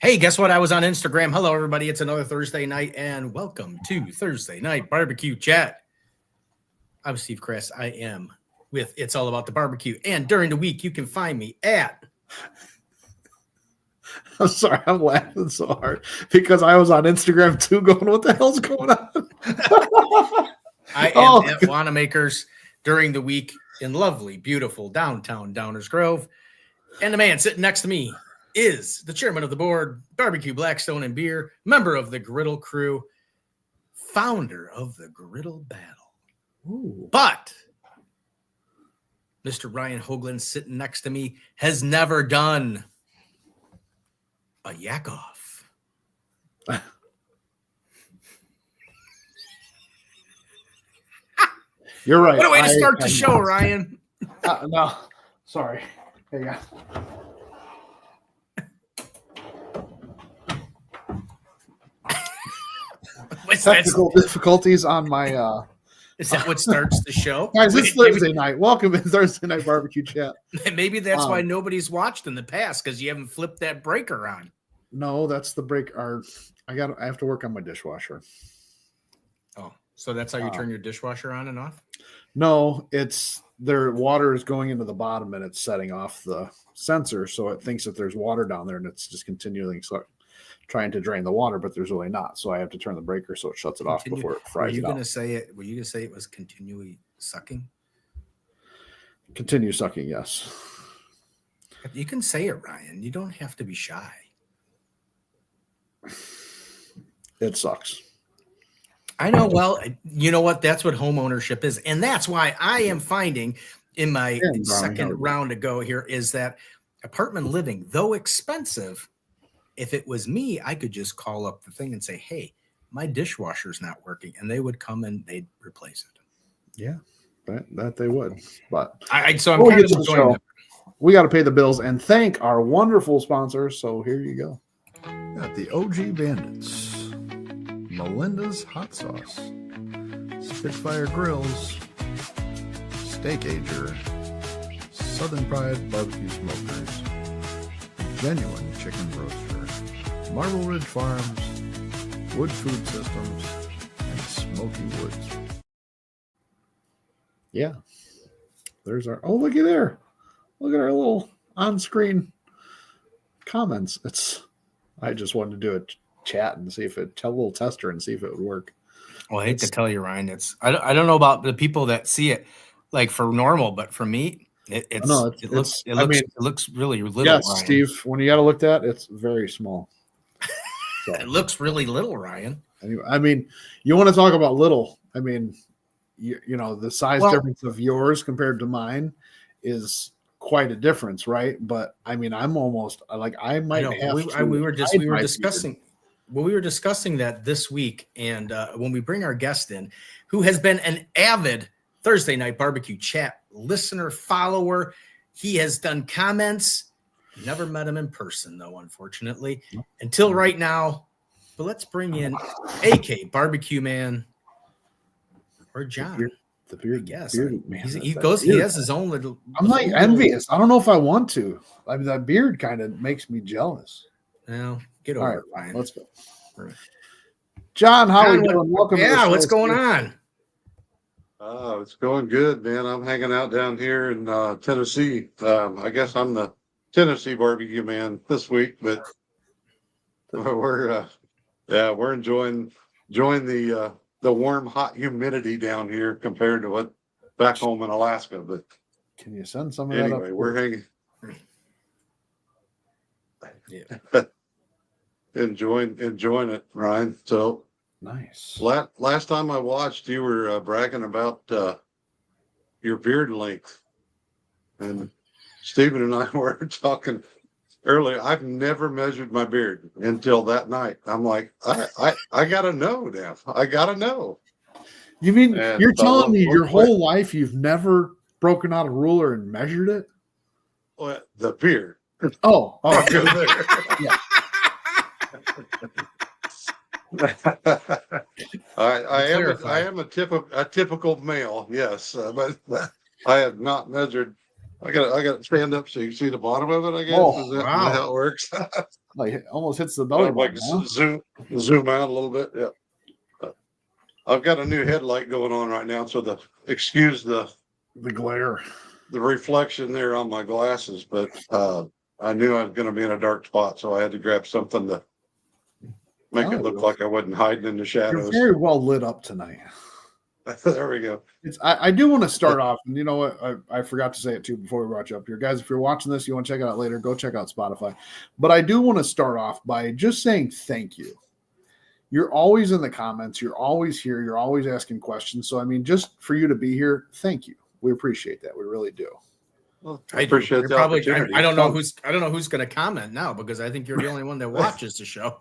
Hey, guess what? I was on Instagram. Hello, everybody. It's another Thursday night, and welcome to Thursday Night Barbecue Chat. I'm Steve Chris. I am with It's All About the Barbecue. And during the week, you can find me at... I'm sorry, I'm laughing so hard because I was on Instagram too going, what the hell's going on? I am at Wanamaker's during the week in lovely, beautiful downtown Downers Grove. And the man sitting next to me is the chairman of the board, Barbecue Blackstone and Beer, member of the Griddle Crew, founder of the Griddle Battle. Ooh. But Mr. Ryan Hoagland sitting next to me has never done a yak off. You're right. What a way to start the show, Ryan. No, sorry. Hang on. Technical difficulties on my Is that what starts the show? Guys, it's Thursday night. Welcome to Thursday Night Barbecue Chat. Maybe that's why nobody's watched in the past, because you haven't flipped that breaker on. No, that's the break. I have to work on my dishwasher. Oh, so that's how you turn your dishwasher on and off? No, it's their water is going into the bottom and it's setting off the sensor, so it thinks that there's water down there and it's just continually trying to drain the water, but there's really not. So I have to turn the breaker so it shuts it off before it fries. Were you going to say it was continually sucking? Continue sucking, yes. You can say it, Ryan. You don't have to be shy. It sucks. I know. Well, you know what? That's what home ownership is. And that's why I am finding in my second round to go here is that apartment living, though expensive, if it was me, I could just call up the thing and say, hey, my dishwasher's not working. And they would come and they'd replace it. Yeah, that they would. But so I'm kind of enjoying that. We got to pay the bills and thank our wonderful sponsors. So here you go. Got the OG Bandits, Melinda's Hot Sauce, Spitfire Grills, Steak Ager, Southern Pride Barbecue Smokers, Genuine Chicken Roaster, Marble Ridge Farms, Wood Food Systems, and Smoky Woods. Yeah. There's our, oh, looky there. Look at our little on-screen comments. I just wanted to do a chat and see if a little tester and see if it would work. Well, I hate to tell you, Ryan, I don't know about the people that see it like for normal, but for me, it looks really little. Yes, Ryan. Steve, when you got to look at it, it's very small. So. It looks really little, Ryan. Anyway, I mean, you want to talk about little. I mean, you know, the size difference of yours compared to mine is quite a difference, right? But I mean, I'm almost like I might have. We were discussing that this week, and when we bring our guest in, who has been an avid Thursday Night Barbecue Chat listener, follower, he has done comments. Never met him in person, though, unfortunately, until right now. But let's bring in AKBBQMAN or John. The beard, yes, bearded man. He has his own little. I'm like envious. I don't know if I want to. I mean, that beard kind of makes me jealous. Now get over it, Ryan. Let's go. John, how are you doing? Welcome. Yeah, what's going on? Oh, it's going good, man. I'm hanging out down here in Tennessee. I guess I'm the Tennessee barbecue man this week, but we're enjoying the warm, hot humidity down here compared to what back home in Alaska. But can you send some of that? Anyway, we're hanging. Yeah. enjoying it, Ryan. So nice. Last time I watched, you were bragging about your beard length, and Stephen and I were talking earlier. I've never measured my beard until that night. I'm like, I gotta know now. I gotta know. You mean you're telling me your whole life you've never broken out a ruler and measured it? Well, the beard. Oh, yeah. I am a typical male, yes, but I have not measured. I got to stand up so you can see the bottom of it. I guess is that how it works? Like almost hits the belly Like button. Huh? zoom out a little bit. Yeah. I've got a new headlight going on right now, so excuse the glare. The reflection there on my glasses, but I knew I was going to be in a dark spot, so I had to grab something to make it look like I wasn't hiding in the shadows. You're very well lit up tonight. There we go. I do want to start off, and you know what? I forgot to say it too before we brought you up here. Guys, if you're watching this, you want to check it out later, go check out Spotify. But I do want to start off by just saying thank you. You're always in the comments. You're always here. You're always asking questions. So, I mean, just for you to be here, thank you. We appreciate that. We really do. Well, I appreciate the opportunity. I don't know who's going to comment now because I think you're the only one that watches the show.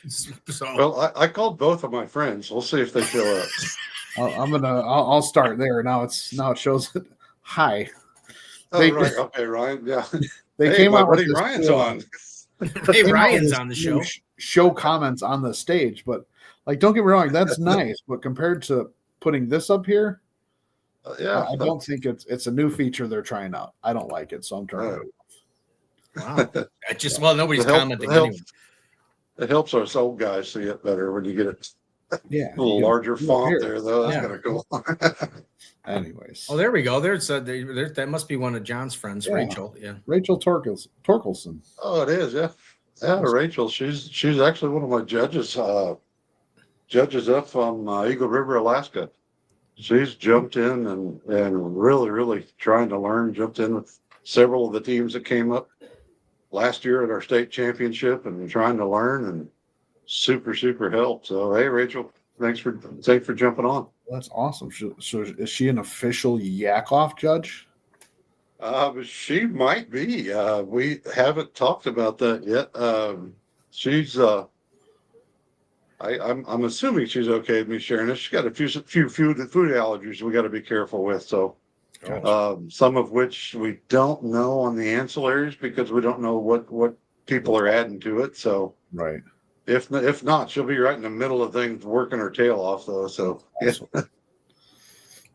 So, well, I called both of my friends. We'll see if they show up. I'll start there. Now it shows it. Hi. Right. Okay, Ryan. Yeah. They came out with Ryan's on. Hey, Ryan's on the show. Show comments on the stage, but like, don't get me wrong, that's nice. But compared to putting this up here, I don't think it's a new feature they're trying out. I don't like it, so I'm turning it off. Wow. Nobody's commenting anyway. It helps us old guys see it better when you get it. Yeah, a little larger font there, though. That's kind of cool. Anyways. Oh, there we go. That must be one of John's friends, Rachel. Yeah. Rachel Torkelson. Oh, it is, yeah. Yeah, Rachel. She's actually one of my judges. Judges up from Eagle River, Alaska. She's jumped in and really, really trying to learn. Jumped in with several of the teams that came up last year at our state championship and trying to learn and super help. So hey, Rachel, thanks for jumping on. That's awesome. So is she an official yak-off judge? She might be. We haven't talked about that yet. She's I'm assuming she's okay with me sharing this. She's got a few food allergies we got to be careful with. So some of which we don't know on the ancillaries because we don't know what people are adding to it. So right. If not, she'll be right in the middle of things, working her tail off, though. So, yeah.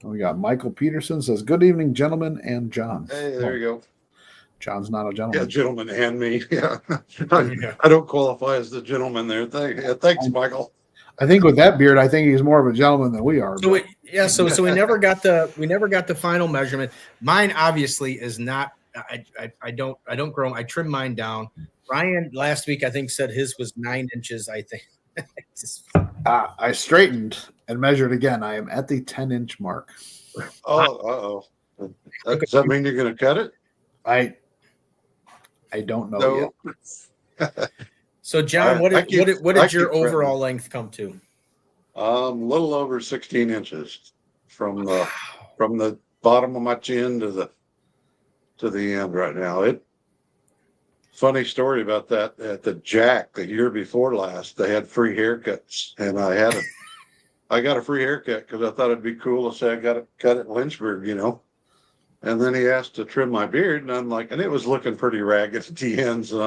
We got Michael Peterson says, "Good evening, gentlemen and John." Hey, there you go. John's not a gentleman. Yeah, gentleman and me. Yeah, I don't qualify as the gentleman there. Thanks, Michael. I think with that beard, I think he's more of a gentleman than we are. So we never got the final measurement. Mine obviously is not. I don't grow. I trim mine down. Ryan last week I think said his was 9 inches. I think. I straightened and measured again. I am at the 10-inch mark. Oh, does that mean you're going to cut it? I don't know yet. So John, what did your overall length come to? A little over 16 inches from the bottom of my chin to the end right now. Funny story about that. At the Jack the year before last, they had free haircuts, and I got a free haircut because I thought it'd be cool to say I got it cut at Lynchburg, And then he asked to trim my beard, and I'm like, and it was looking pretty ragged at the ends. And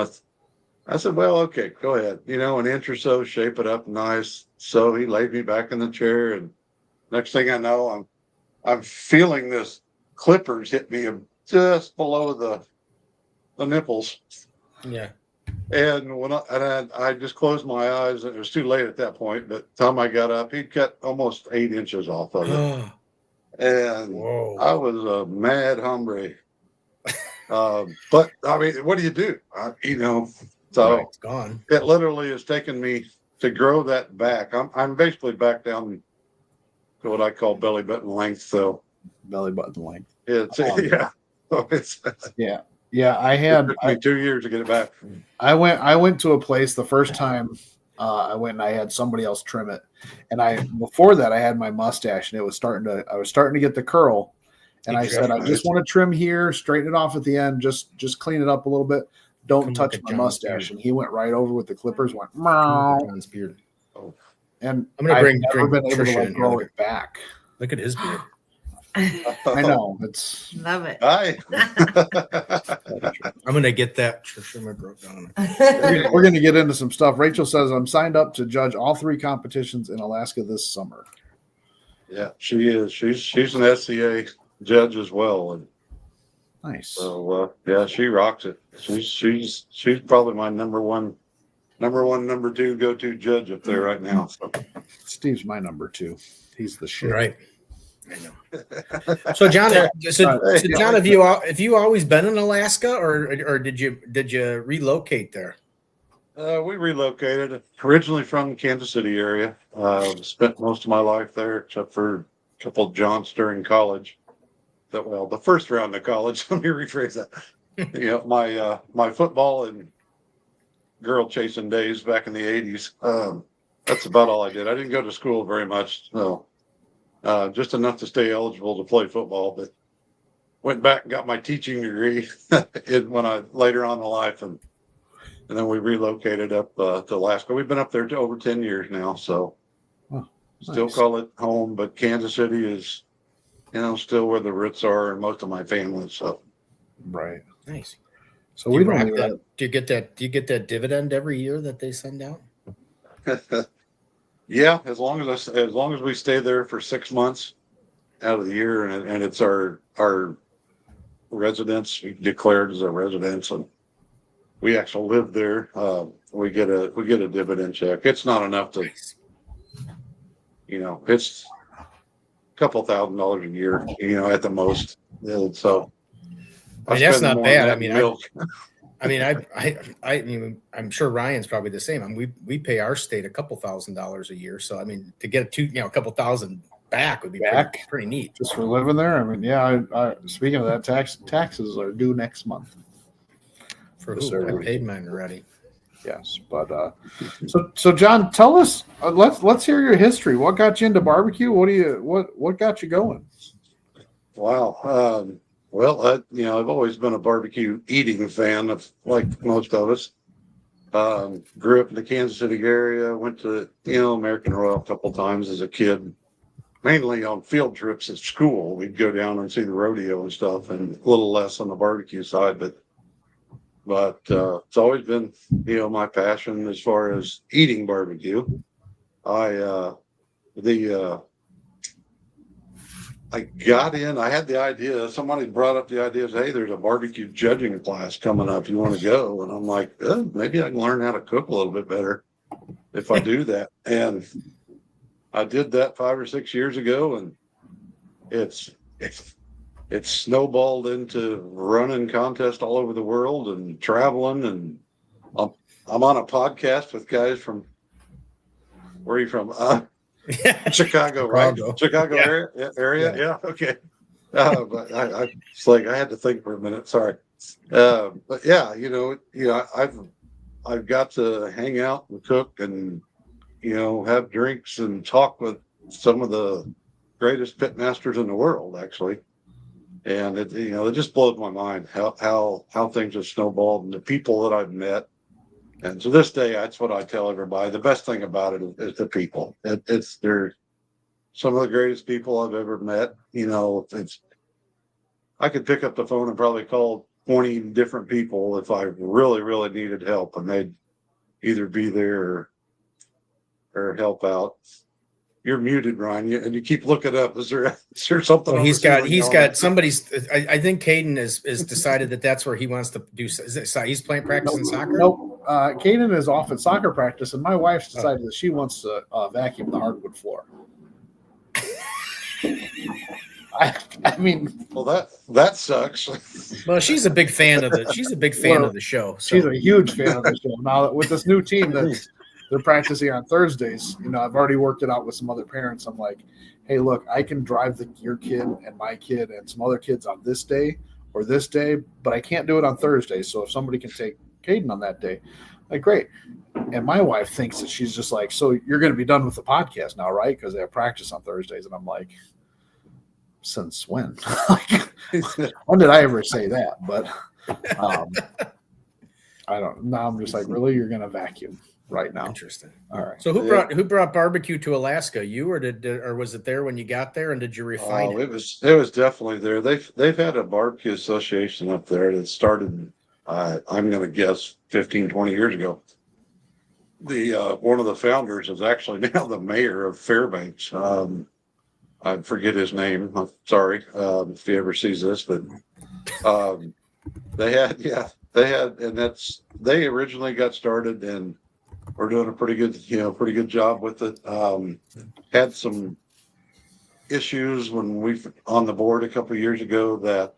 I said, well, okay, go ahead. An inch or so, shape it up nice. So he laid me back in the chair, and next thing I know, I'm feeling this clippers hit me just below the nipples. Yeah. And when I just closed my eyes, it was too late at that point. But the time I got up, he'd cut almost 8 inches off of it. And I was a mad hombre. But I mean, what do you do? So it's gone. It literally has taken me to grow that back. I'm basically back down to what I call belly button length. So belly button length. It's yeah. So it's yeah. I had 2 years to get it back. I went to a place the first time I went and I had somebody else trim it, and before that I had my mustache and I was starting to get the curl, and I said I just want to trim here, straighten it off at the end, just clean it up a little bit. Don't touch my mustache. And he went right over with the clippers, went John's beard. Oh. And I'm gonna bring been able to grow it back. Look at his beard. I know. It's love it. Hi. I'm gonna get that. Down. We're gonna get into some stuff. Rachel says I'm signed up to judge all 3 competitions in Alaska this summer. Yeah, she is. She's an SCA judge as well, and nice. So yeah, she rocks it. She's probably my number one number one, number two go-to judge up there right now. So. Steve's my number 2. He's the shit. Right. I know. So John, John, have you always been in Alaska, or did you relocate there? We relocated originally from the Kansas City area. Spent most of my life there, except for a couple of jaunts during college. The first round of college. Let me rephrase that. My football and girl chasing days back in the 80s. That's about all I did. I didn't go to school very much. No. Just enough to stay eligible to play football, but went back and got my teaching degree later on in life, and then we relocated up to Alaska. We've been up there over 10 years now, so still call it home. But Kansas City is, still where the roots are and most of my family. So right, nice. So we don't. Do you get that? Do you get that dividend every year that they send out? Yeah, as long as we stay there for 6 months out of the year, and it's our residence, we declared as a residence, and we actually live there. We get a dividend check. It's not enough to, it's a couple $1,000s a year, at the most. So that's not bad. I'm sure Ryan's probably the same. we pay our state a couple $1,000s a year. So, to get a couple thousand back would be pretty neat. Just for living there. I speaking of that, taxes are due next month. For who? I paid mine already. Yes. But, so John, tell us, let's hear your history. What got you into barbecue? What got you going? Wow. Well, I've always been a barbecue eating fan, like most of us. Grew up in the Kansas City area, went to, American Royal a couple times as a kid, mainly on field trips at school. We'd go down and see the rodeo and stuff, and a little less on the barbecue side, but it's always been, my passion as far as eating barbecue. I got in, I had the idea, somebody brought up the idea of, hey, there's a barbecue judging class coming up. You want to go? And I'm like, maybe I can learn how to cook a little bit better if I do that. And I did that 5 or 6 years ago, and it's snowballed into running contests all over the world and traveling. And I'm on a podcast with guys from, where are you from? Chicago, right? Chicago area. Yeah. Okay. But it's like I had to think for a minute. Sorry. But yeah, I've got to hang out and cook and, have drinks and talk with some of the greatest pit masters in the world, actually. And it just blows my mind how things have snowballed and the people that I've met. And to this day, that's what I tell everybody. The best thing about it is the people. They're some of the greatest people I've ever met. I could pick up the phone and probably call 20 different people if I really, really needed help, and they'd either be there or help out. You're muted, Ryan, and you keep looking up. Is there something? Well, he's got somebody's. I think Caden has decided that's where he wants to do. He's playing practicing soccer. Nope. Caden is off at soccer practice, and my wife's decided that she wants to vacuum the hardwood floor. Well, that sucks. Well, she's a big fan of the. She's a big fan of the show. So. She's a huge fan of the show. Now with this new team that they're practicing on Thursdays, I've already worked it out with some other parents. I'm like, hey, look, I can drive your kid and my kid and some other kids on this day or this day, but I can't do it on Thursday. So if somebody can take Caden on that day, like, great. And my wife thinks that she's just like, so you're going to be done with the podcast now, right? Because they have practice on Thursdays. And I'm like, since when? When did I ever say that? But I don't. Now I'm just like, really, you're going to vacuum right now? Interesting. All right. So who brought barbecue to Alaska? You or was it there when you got there? And did you refine it? It was definitely there. They've had a barbecue association up there that started. I'm going to guess 15, 20 years ago. One of the founders is actually now the mayor of Fairbanks. I forget his name. I'm sorry if he ever sees this, but they originally got started in we're doing a pretty good job with it. Had some issues when we on the board a couple of years ago that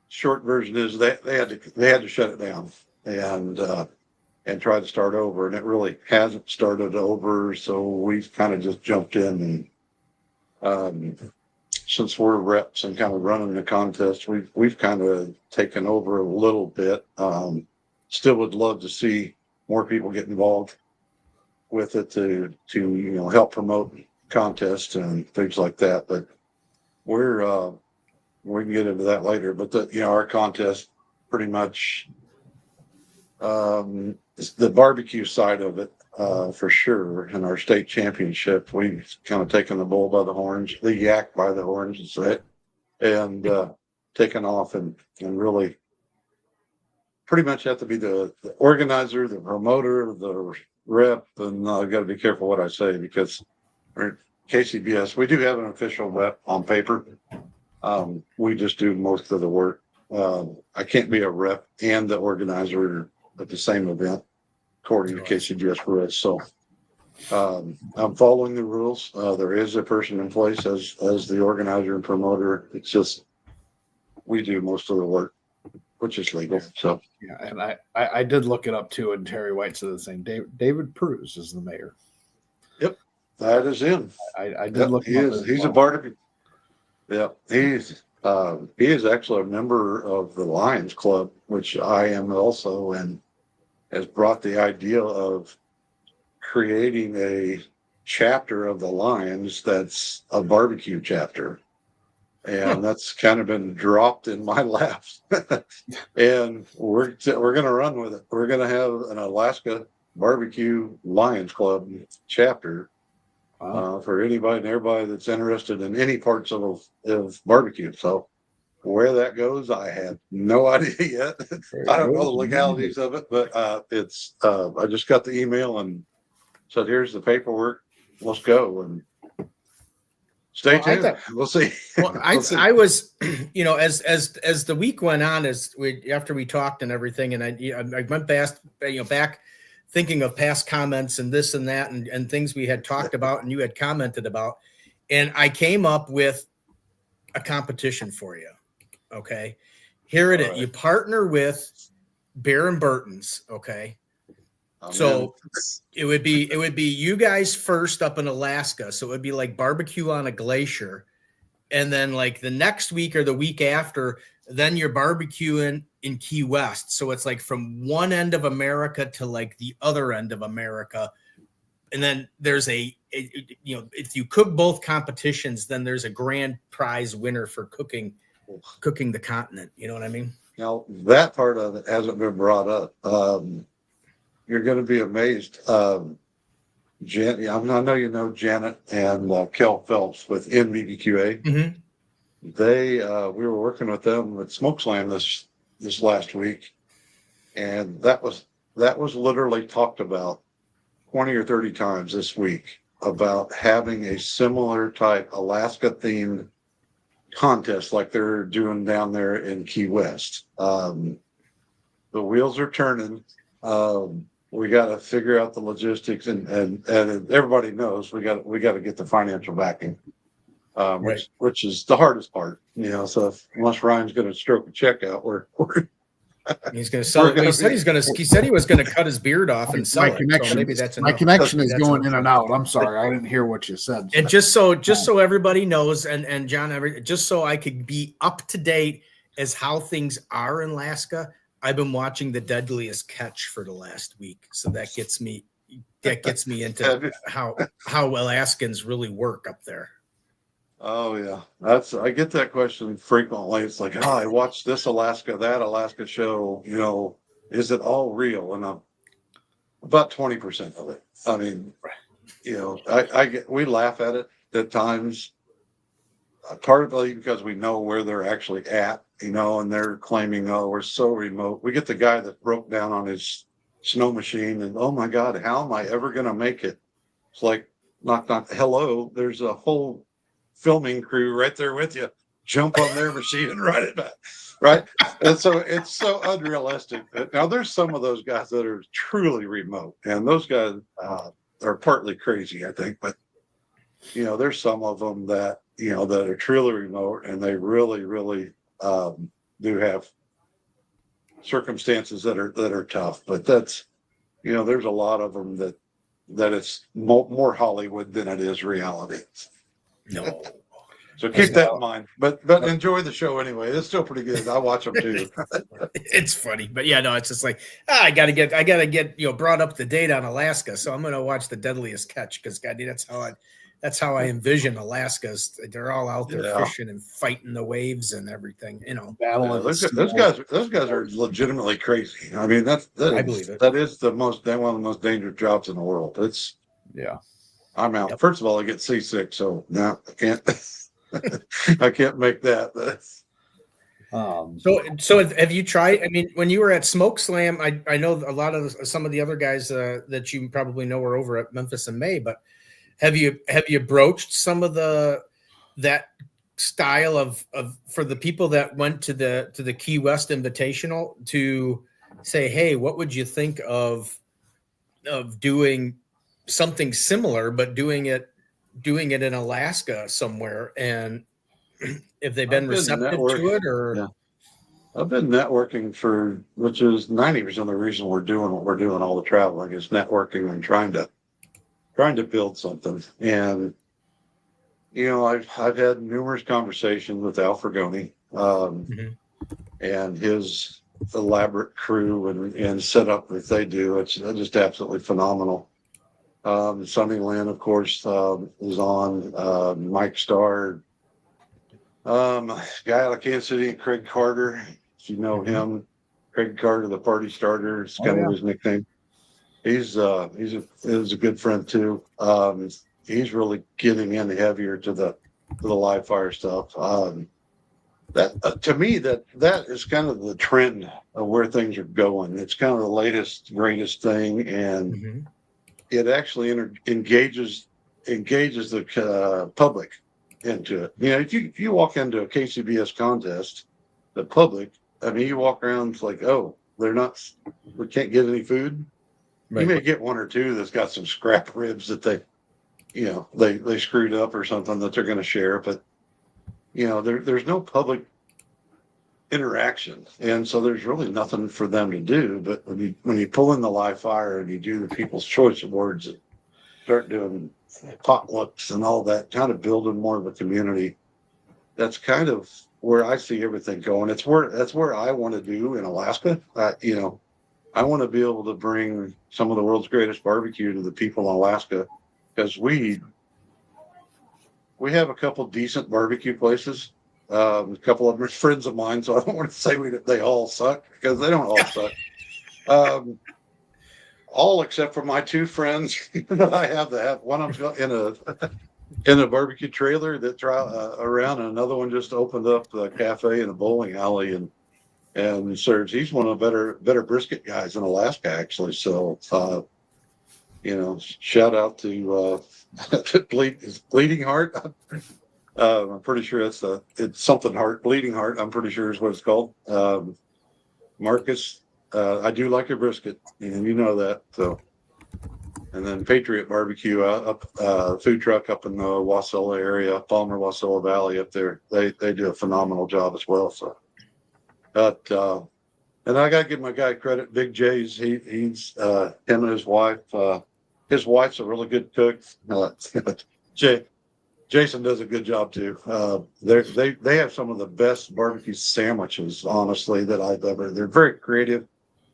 short version is they had to shut it down and try to start over, and it really hasn't started over. So we've kind of just jumped in, and since we're reps and kind of running the contest, we've kind of taken over a little bit. Still would love to see more people get involved with it to help promote contests and things like that. But we can get into that later. But our contest pretty much is the barbecue side of it for sure. And our state championship, we've kind of taken the bull by the horns, the yak by the horns, and taken off and really pretty much have to be the organizer, the promoter, the rep, and I've got to be careful what I say because we're KCBS. We do have an official rep on paper. We just do most of the work. I can't be a rep and the organizer at the same event, according to KCBS rules. So I'm following the rules. There is a person in place as the organizer and promoter. It's just we do most of the work, which is legal. So yeah, and I did look it up too, and Terry White said the same. David Pruse is the mayor. Yep, that is him. I did look. He's a barbecue. Yeah, he is actually a member of the Lions Club, which I am also, and has brought the idea of creating a chapter of the Lions that's a barbecue chapter. And that's kind of been dropped in my lap. And we're going to run with it. We're going to have an Alaska Barbecue Lions Club chapter for anybody and everybody that's interested in any parts of barbecue. So where that goes, I have no idea yet. I don't know the legalities of it, but it's I just got the email and said, here's the paperwork. Let's go. And stay tuned. We'll see. Well, I was, as the week went on, after we talked and everything, and I went back thinking of past comments and this and that and things we had talked about and you had commented about, and I came up with a competition for you. Okay, here it is. Right. You partner with Bear and Burton's. Okay. So it would be you guys first up in Alaska. So it would be like barbecue on a glacier. And then like the next week or the week after, then you're barbecuing in Key West. So it's like from one end of America to like the other end of America. And then there's if you cook both competitions, then there's a grand prize winner for cooking the continent. You know what I mean? Now that part of it hasn't been brought up. You're going to be amazed. Jan, I know you know Janet and Kel Phelps with In BBQA. Mm-hmm. We were working with them at Smoke Slam this last week, and that was literally talked about 20 or 30 times this week about having a similar type Alaska themed contest like they're doing down there in Key West. The wheels are turning. We got to figure out the logistics, and everybody knows we got to get the financial backing, right. which is the hardest part. So unless Ryan's going to stroke a check out, we're he's going to sell it. He said he was going to cut his beard off and sell it. So maybe that's my connection is going in and out. I'm sorry, I didn't hear what you said. And just so everybody knows, and John, just so I could be up to date as how things are in Alaska. I've been watching The Deadliest Catch for the last week, so that gets me into how Alaskans really work up there. Oh yeah, I get that question frequently. It's like, I watched that Alaska show. Is it all real? And I'm about 20% of it. I mean, we laugh at it at times. Partly because we know where they're actually at, and they're claiming, oh, we're so remote. We get the guy that broke down on his snow machine and, oh my God, how am I ever going to make it? It's like, knock, knock, hello, there's a whole filming crew right there with you. jump on their machine and ride it back. Right. And so it's so unrealistic. Now there's some of those guys that are truly remote, and those guys are partly crazy, I think. But there's some of them that that are truly remote, and they really, really do have circumstances that are tough. But that's there's a lot of them that it's more Hollywood than it is reality. No. So keep that in mind, but enjoy the show anyway. It's still pretty good. I watch them too. It's funny, but yeah, no, it's just like I gotta get brought up to date on Alaska, so I'm gonna watch The Deadliest Catch because that's how I envision Alaska's. They're all out there fishing and fighting the waves and everything. Battling. Those guys are legitimately crazy. I mean, I believe it. That is one of the most dangerous jobs in the world. I'm out. Yep. First of all, I get seasick, so no, I can't. I can't make that. So have you tried? I mean, when you were at Smoke Slam, I know a lot of some of the other guys that you probably know are over at Memphis in May. But have you broached some of that style of for the people that went to the Key West Invitational to say, hey, what would you think of doing something similar, but doing it in Alaska somewhere, and if they've been receptive to it, or I've been networking which is 90% of the reason we're doing what we're doing, all the traveling is networking and trying to build something. And I've had numerous conversations with Al Fragoni and his elaborate crew and setup that they do. It's just absolutely phenomenal. Sonny Lynn, of course, is on. Mike Starr, guy out of Kansas City, Craig Carter. If you know him, Craig Carter, the party starter, is kind of his nickname. He's a good friend too. He's really getting in heavier to the live fire stuff. That to me that is kind of the trend of where things are going. It's kind of the latest, greatest thing, and it actually engages the public into it. If you walk into a KCBS contest, the public, I mean, you walk around, it's like, oh, we can't get any food. Right. You may get one or two that's got some scrap ribs that they screwed up or something that they're going to share, but there's no public interaction, and so there's really nothing for them to do. But when you pull in the live fire and you do the People's Choice Awards and start doing potlucks and all that, kind of building more of a community, that's kind of where I see everything going. That's where I want to do in Alaska. I want to be able to bring some of the world's greatest barbecue to the people in Alaska, because we have a couple decent barbecue places. A couple of them are friends of mine, so I don't want to say they all suck, because they don't all suck. All except for my two friends that I have. One of them in a barbecue trailer that around, and another one just opened up a cafe in a bowling alley and serves. He's one of the better brisket guys in Alaska, actually. So shout out to Bleeding Heart. I'm pretty sure it's something Heart, Bleeding Heart. I'm pretty sure is what it's called. Marcus, I do like a brisket, and you know that. So, and then Patriot Barbecue food truck up in the Wasilla area, Palmer Wasilla Valley up there. They do a phenomenal job as well. So, but and I got to give my guy credit, Big J's. He's him and his wife. His wife's a really good cook. Jason does a good job too. They have some of the best barbecue sandwiches, honestly, that I've ever. They're very creative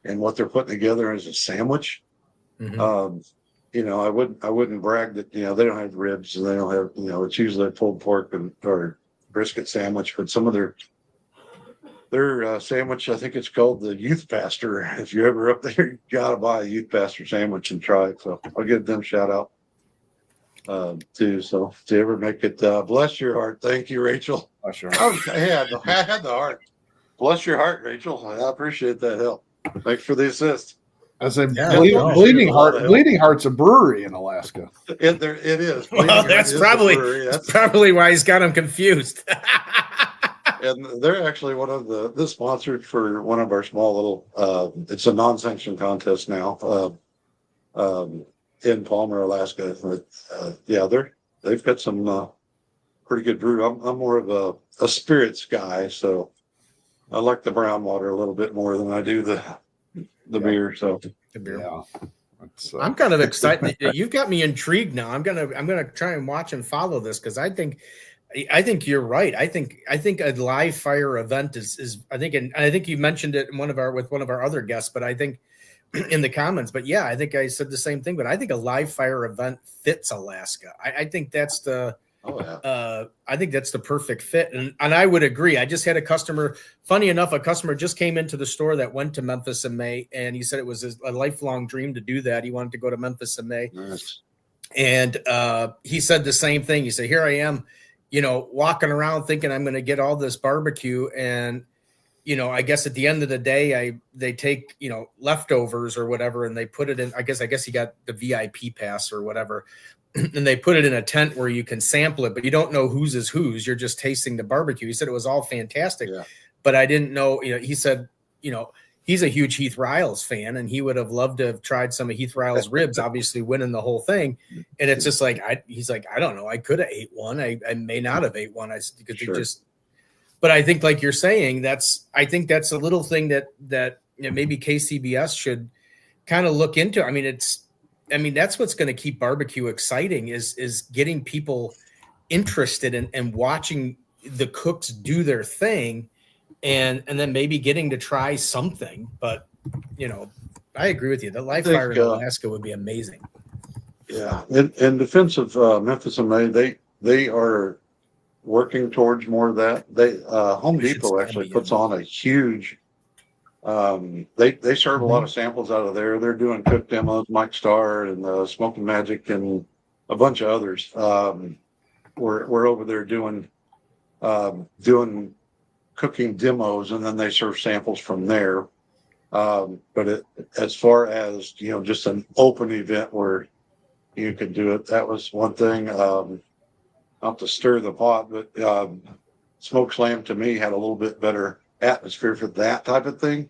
in what they're putting together as a sandwich. I wouldn't brag that they don't have ribs and they don't have it's usually a pulled pork or brisket sandwich, but some of their sandwich, I think it's called the Youth Pastor. If you're ever up there, you gotta buy a Youth Pastor sandwich and try it. So I'll give them a shout out. Too. So to ever make it, bless your heart. Thank you, Rachel. Bless your heart. I had the heart. Bless your heart, Rachel. I appreciate that help. Thanks for the assist. I said, Bleeding Heart. Bleeding Heart's a brewery in Alaska. It is. Well, that's probably why he's got him confused. And they're actually one of the sponsors for one of our small little, it's a non-sanctioned contest now, in Palmer, Alaska. Yeah, they've got some, pretty good brew. I'm more of a spirits guy, so I like the brown water a little bit more than I do the beer. So The beer. Yeah. I'm kind of excited. You've got me intrigued now. I'm gonna try and watch and follow this because I think you're right. I think a live fire event is I think, and I think you mentioned it in one of our other guests, but I think in the comments. But yeah, I think I said the same thing. But I think a live fire event fits Alaska. I think that's the. I think that's the perfect fit. And I would agree. I just had a customer, funny enough, a customer just came into the store that went to Memphis in May. And he said it was a lifelong dream to do that. He wanted to go to Memphis in May. nice. And he said the same thing. He said, here I am, walking around thinking I'm going to get all this barbecue. And, I guess at the end of the day, they take, leftovers or whatever, and they put it in, I guess he got the VIP pass or whatever. And they put it in a tent where you can sample it, but you don't know whose is whose. You're just tasting the barbecue. He said it was all fantastic, but I didn't know, he said, he's a huge Heath Riles fan, and he would have loved to have tried some of Heath Riles' ribs, obviously winning the whole thing. And it's just like, he's like, I don't know. I could have ate one. I may not have ate one. But I think, like you're saying, I think that's a little thing that maybe KCBS should kind of look into. I mean, that's what's going to keep barbecue exciting is getting people interested in watching the cooks do their thing, and then maybe getting to try something. But, I agree with you. The live fire in Alaska would be amazing. Yeah. In defense of Memphis and May, they are working towards more of that. Home Depot actually puts on a huge, they serve a lot of samples out of there. They're doing cook demos, Mike Starr and Smoking Magic and a bunch of others. We're over there doing cooking demos, and then they serve samples from there. But as far as, just an open event where you could do it, that was one thing. Not to stir the pot, but Smoke Slam to me had a little bit better atmosphere for that type of thing.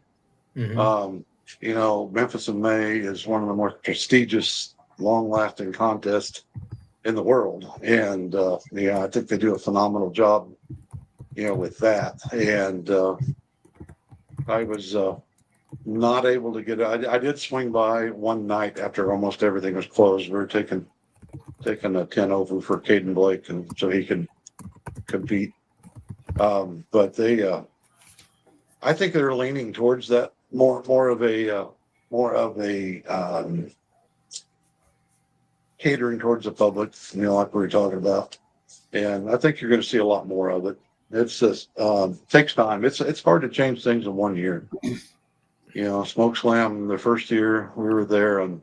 Memphis in May is one of the more prestigious, long-lasting contests in the world, and I think they do a phenomenal job, with that. And I was not able to get. I did swing by one night after almost everything was closed. We were taking a 10 over for Caden Blake, and so he could compete. But I think they're leaning towards that more of a catering towards the public, like we were talking about. And I think you're going to see a lot more of it. It's just takes time. It's hard to change things in 1 year. Smoke Slam, the first year we were there, and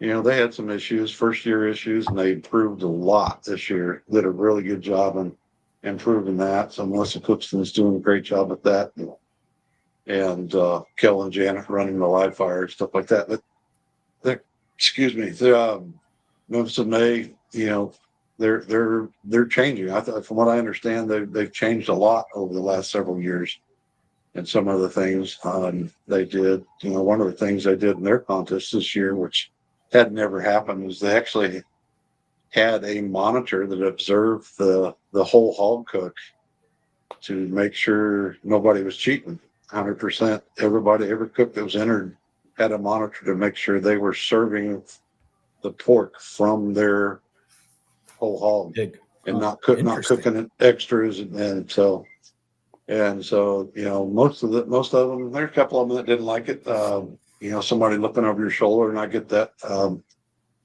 they had some issues, first year issues, and they improved a lot this year. Did a really good job in improving that. So Melissa Cookston's doing a great job at that. And Kel and Janet running the live fire and stuff like that. But Memphis in May, they're changing. I thought, from what I understand, they've changed a lot over the last several years. And some of the things they did, one of the things they did in their contest this year, which had never happened, was they actually had a monitor that observed the whole hog cook to make sure nobody was cheating. 100%. Every cook that was entered had a monitor to make sure they were serving the pork from their whole hog and not cooking it extras. And so most of them, there's a couple of them that didn't like it. Somebody looking over your shoulder, and I get that.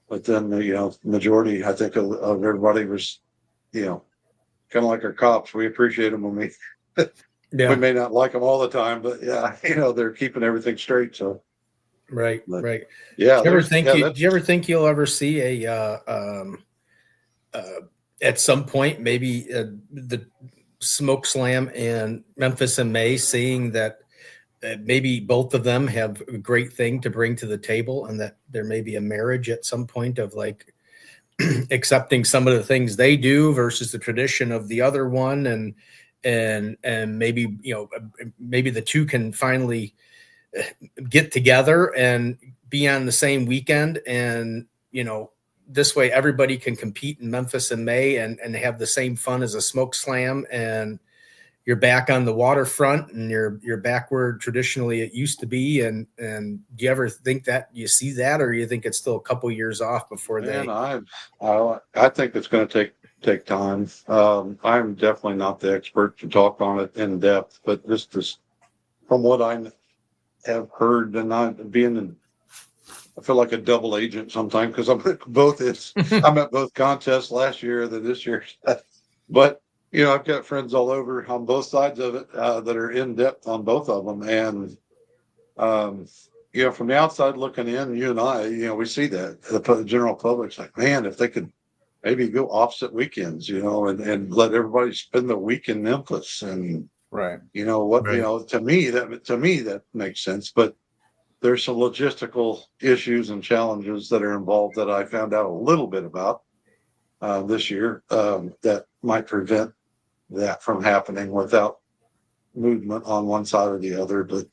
But then the majority, I think, of everybody was, kind of like our cops. We appreciate them when we we may not like them all the time, but they're keeping everything straight. So right. Yeah. Do you ever think you'll ever see at some point maybe the Smoke Slam and Memphis in May, seeing that maybe both of them have a great thing to bring to the table, and that there may be a marriage at some point of like accepting some of the things they do versus the tradition of the other one, and and maybe, maybe the two can finally get together and be on the same weekend. And, this way everybody can compete in Memphis in May and have the same fun as a smoke slam. And you're back on the waterfront and you're back where traditionally it used to be. And do you ever think that you see that, or you think it's still a couple years off before I think it's going to take time. I'm definitely not the expert to talk on it in depth, but just from what I have heard, and I feel like a double agent sometimes because I'm at both. I'm at both contests last year than this year, but I've got friends all over on both sides of it that are in depth on both of them, and from the outside looking in, you and I, we see that the general public's like, man, if they could maybe go opposite weekends, and let everybody spend the week in Memphis, and right, Right. to me that makes sense, but there's some logistical issues and challenges that are involved that I found out a little bit about this year that might prevent that from happening without movement on one side or the other. But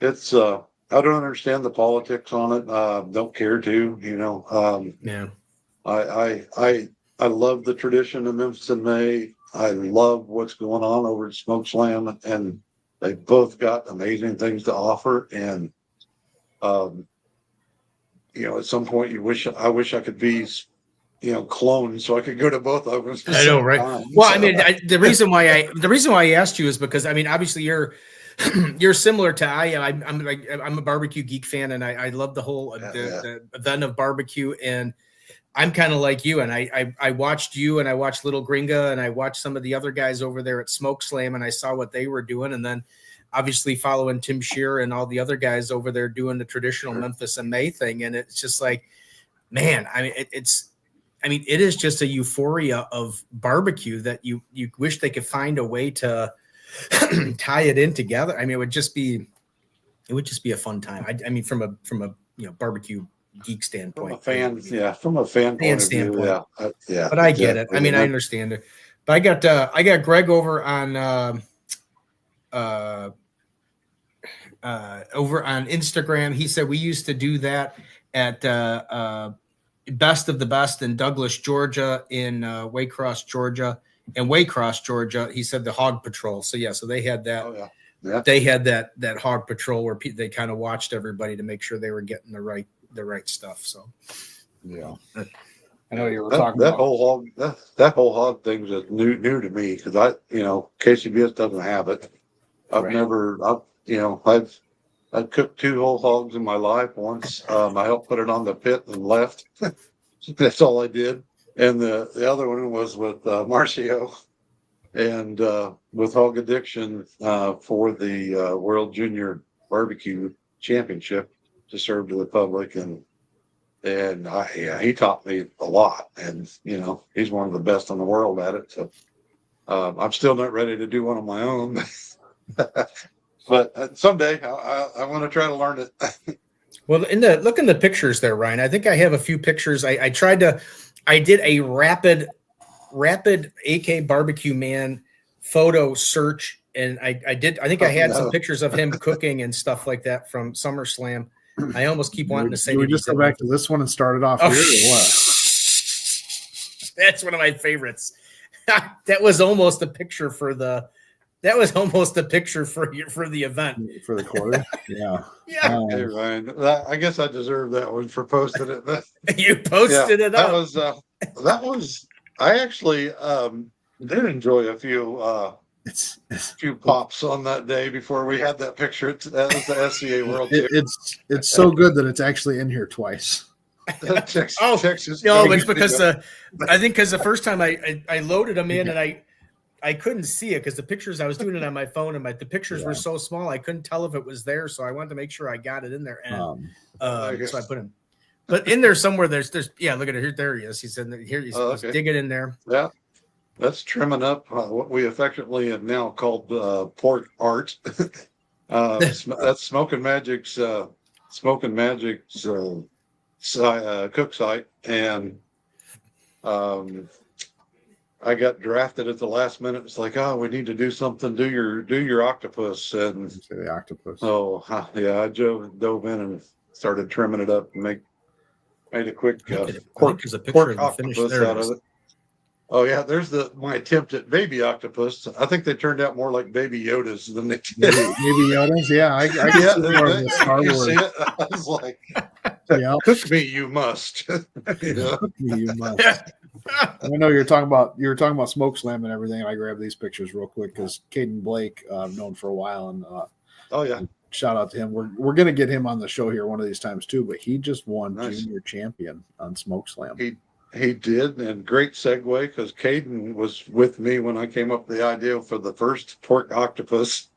it's I don't understand the politics on it. Don't care to. Yeah. I love the tradition of Memphis in May. I love what's going on over at Smoke Slam, and they both got amazing things to offer. And at some point, I wish I could be, cloned so I could go to both of them. I know, right? Well, I mean, the reason why I asked you is because, I mean, obviously you're similar to I am. I'm a barbecue geek fan, and I love the whole the event of barbecue. And I'm kind of like you, and I watched you, and I watched Little Gringa, and I watched some of the other guys over there at Smoke Slam, and I saw what they were doing, and then obviously following Tim Shear and all the other guys over there doing the traditional Memphis and May thing. And it's just like, man, I mean, it is just a euphoria of barbecue that you wish they could find a way to tie it in together. I mean, it would just be a fun time. I mean, from a barbecue geek standpoint, from a fan point standpoint. Of view, yeah. But I get it. I mean, I understand it. But I got Greg over on Instagram. He said we used to do that at Best of the Best in Douglas, Georgia, in Waycross, Georgia, and Waycross, Georgia. He said the Hog Patrol. So so they had that. Oh, yeah. They had that Hog Patrol where they kind of watched everybody to make sure they were getting the right stuff. So yeah, I know you were talking that about whole hog thing is new to me because KCBS doesn't have it. I've cooked 2 whole hogs in my life once. I helped put it on the pit and left. That's all I did. And the other one was with Marcio and with Hog Addiction for the World Junior Barbecue Championship to serve to the public. And he taught me a lot. And, he's one of the best in the world at it. So I'm still not ready to do one on my own. But someday I want to try to learn it. Well, look in the pictures there, Ryan. I think I have a few pictures. I did a rapid AKBBQMAN photo search, and I had some pictures of him cooking and stuff like that from SummerSlam. I almost keep wanting to say. Do we just go back to this one and start it off here, or what? That's one of my favorites. That was almost a picture for the. That was almost a picture for the event. For the quarter? Yeah. Yeah. Hey, Ryan, I guess I deserve that one for posting it. You posted it up. That was, I actually did enjoy a few pops on that day before we had that picture. That was the SCA World Championship. It's so good that it's actually in here twice. Texas. No, it's because I think the first time I loaded them in and I couldn't see it because the pictures, I was doing it on my phone and the pictures were so small I couldn't tell if it was there. So I wanted to make sure I got it in there. And so I put him. But in there somewhere, there's look at it. There he is. He's in there. Here, dig it in there. Yeah. That's trimming up what we affectionately have now called pork art. That's Smoking Magic's cook site. And I got drafted at the last minute. It's like, oh, we need to do something. Do your octopus. And Say the octopus. oh, yeah, I dove in and started trimming it up and made a quick I think pork there's a picture pork of the finish. octopus There it out is. of it. Oh yeah, there's my attempt at baby octopus. I think they turned out more like baby Yodas than they did. Maybe Yoda's. Yeah, I can Yeah, see more of the Star you Wars. see it? I was like, Yeah, cook me, you must. You know? cook me, you must. I know you're talking about Smoke Slam and everything. I grabbed these pictures real quick because Caden Blake, I've known for a while, and Oh yeah, shout out to him. We're gonna get him on the show here one of these times too. But he just won Nice. junior champion on Smoke Slam. he did, and great segue because Caden was with me when I came up with the idea for the first pork octopus.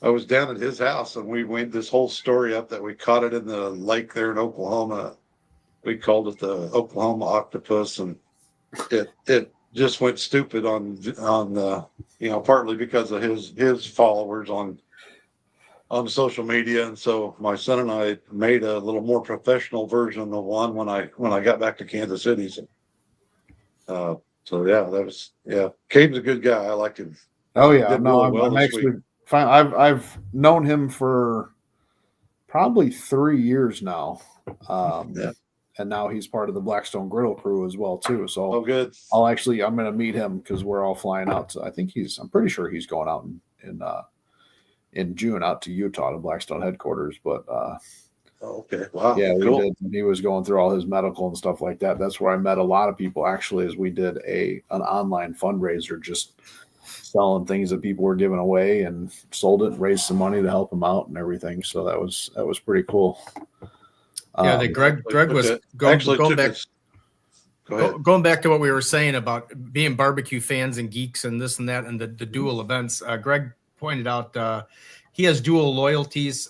I was down at his house, and we made this whole story up that we caught it in the lake there in Oklahoma. We called it the Oklahoma octopus, and it just went stupid on partly because of his followers on social media. And so my son and I made a little more professional version of one when I got back to Kansas City. So yeah, Cade's a good guy. I liked him. Oh yeah, Did no, really well I'm this actually week. fine. I've known him for probably 3 years now. Yeah. And now he's part of the Blackstone Griddle crew as well too. So Oh, good. I'm going to meet him because we're all flying out. So I'm pretty sure he's going out in June out to Utah to Blackstone headquarters. But Oh, okay. Wow. yeah, we Cool. did. He was going through all his medical and stuff like that. That's where I met a lot of people actually, as we did an online fundraiser, just selling things that people were giving away, and sold it, raised some money to help them out and everything. So that was pretty cool. Yeah, the Greg was going back. Go ahead. Going back to what we were saying about being barbecue fans and geeks and this and that and the dual events, Greg pointed out he has dual loyalties.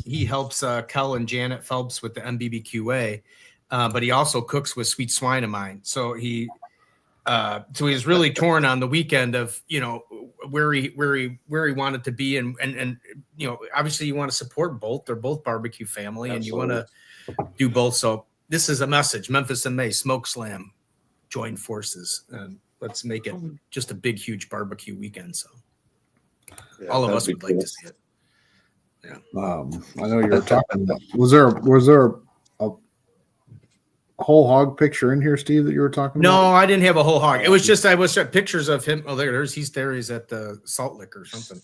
He helps Kel and Janet Phelps with the MBBQA, but he also cooks with Sweet Swine of Mine. So he was really torn on the weekend of where he wanted to be, and obviously you want to support both. They're both barbecue family, and you want to do both. So this is a message: Memphis in May, Smoke Slam, join forces, and let's make it just a big, huge barbecue weekend. So all of us would like to see it. Yeah. I know you were talking about. Was there a whole hog picture in here, Steve, that you were talking No, about? I didn't have a whole hog. It was just I was showing pictures of him. Oh, he's at the Salt Lick or something.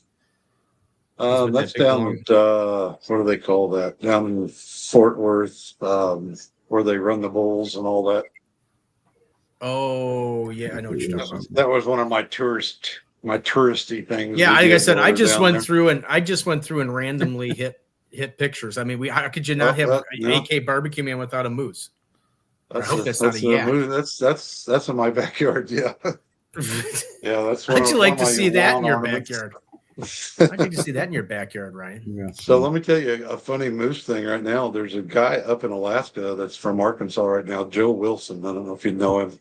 That's down at what do they call that? Down in Fort Worth, where they run the bulls and all that. Oh yeah, I know what you're talking about. That was one of my touristy things. Yeah, like I said, I just went there. through and randomly hit pictures. I mean, how could you not have AKBBQMAN without a moose? I hope that's not a yak. That's in my backyard. Yeah, yeah. That's. How'd you like to my see that in lawn your ornaments. backyard? I'd like to see that in your backyard, Ryan. Yeah. So let me tell you a funny moose thing right now. There's a guy up in Alaska that's from Arkansas right now, Joe Wilson. I don't know if you know him.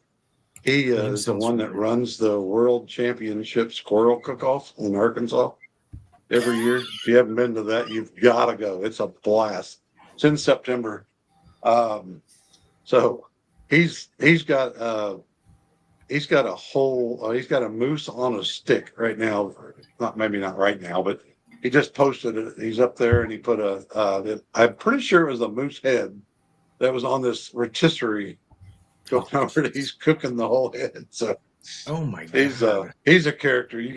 He is the one that runs the World Championship Squirrel Cook-Off in Arkansas every year. If you haven't been to that, you've got to go. It's a blast. It's in September. So he's got a moose on a stick right now. Maybe not right now, but he just posted it. He's up there and he put I'm pretty sure it was a moose head that was on this rotisserie going over. He's cooking the whole head. So oh my god, he's a character. You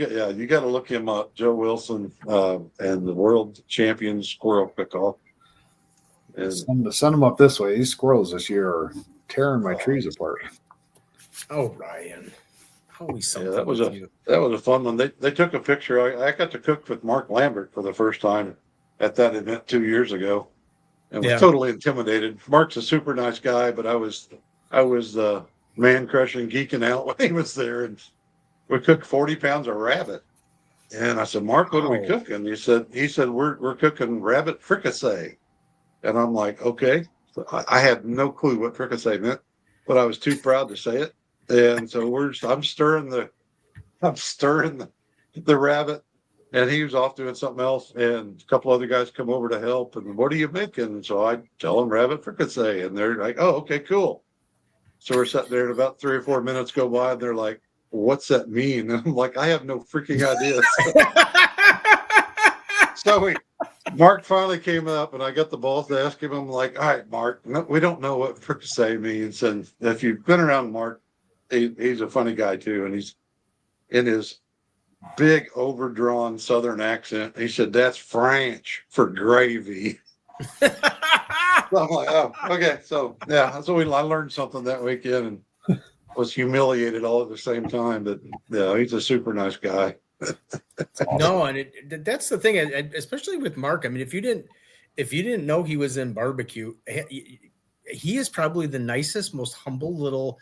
got to look him up, Joe Wilson, and the world champion squirrel cook-off. And send them up this way. These squirrels this year are tearing my trees apart. Oh Ryan, always something. Yeah, that was a fun one. They took a picture. I got to cook with Mark Lambert for the first time at that event 2 years ago, and was totally intimidated. Mark's a super nice guy, but I was man crushing, geeking out when he was there, and we cooked 40 pounds of rabbit. And I said, Mark, what are we cooking? He said we're cooking rabbit fricassee. And I'm like, okay. So I had no clue what fricassee meant, but I was too proud to say it. And so I'm stirring the rabbit, and he was off doing something else. And a couple other guys come over to help. And what are you making? And so I tell them rabbit fricassee, and they're like, oh, okay, cool. So we're sitting there, and about 3 or 4 minutes go by, and they're like, what's that mean? And I'm like, I have no freaking idea. So Mark finally came up, and I got the balls to ask him. I'm like, all right, Mark, no, we don't know what fricassee means. And if you've been around Mark, he's a funny guy too. And he's in his big overdrawn Southern accent. He said, that's French for gravy. So I'm like, oh, okay. So yeah, so I learned something that weekend and was humiliated all at the same time. But yeah, he's a super nice guy. No, and that's the thing, especially with Mark. I mean, if you didn't know he was in barbecue, he is probably the nicest, most humble little.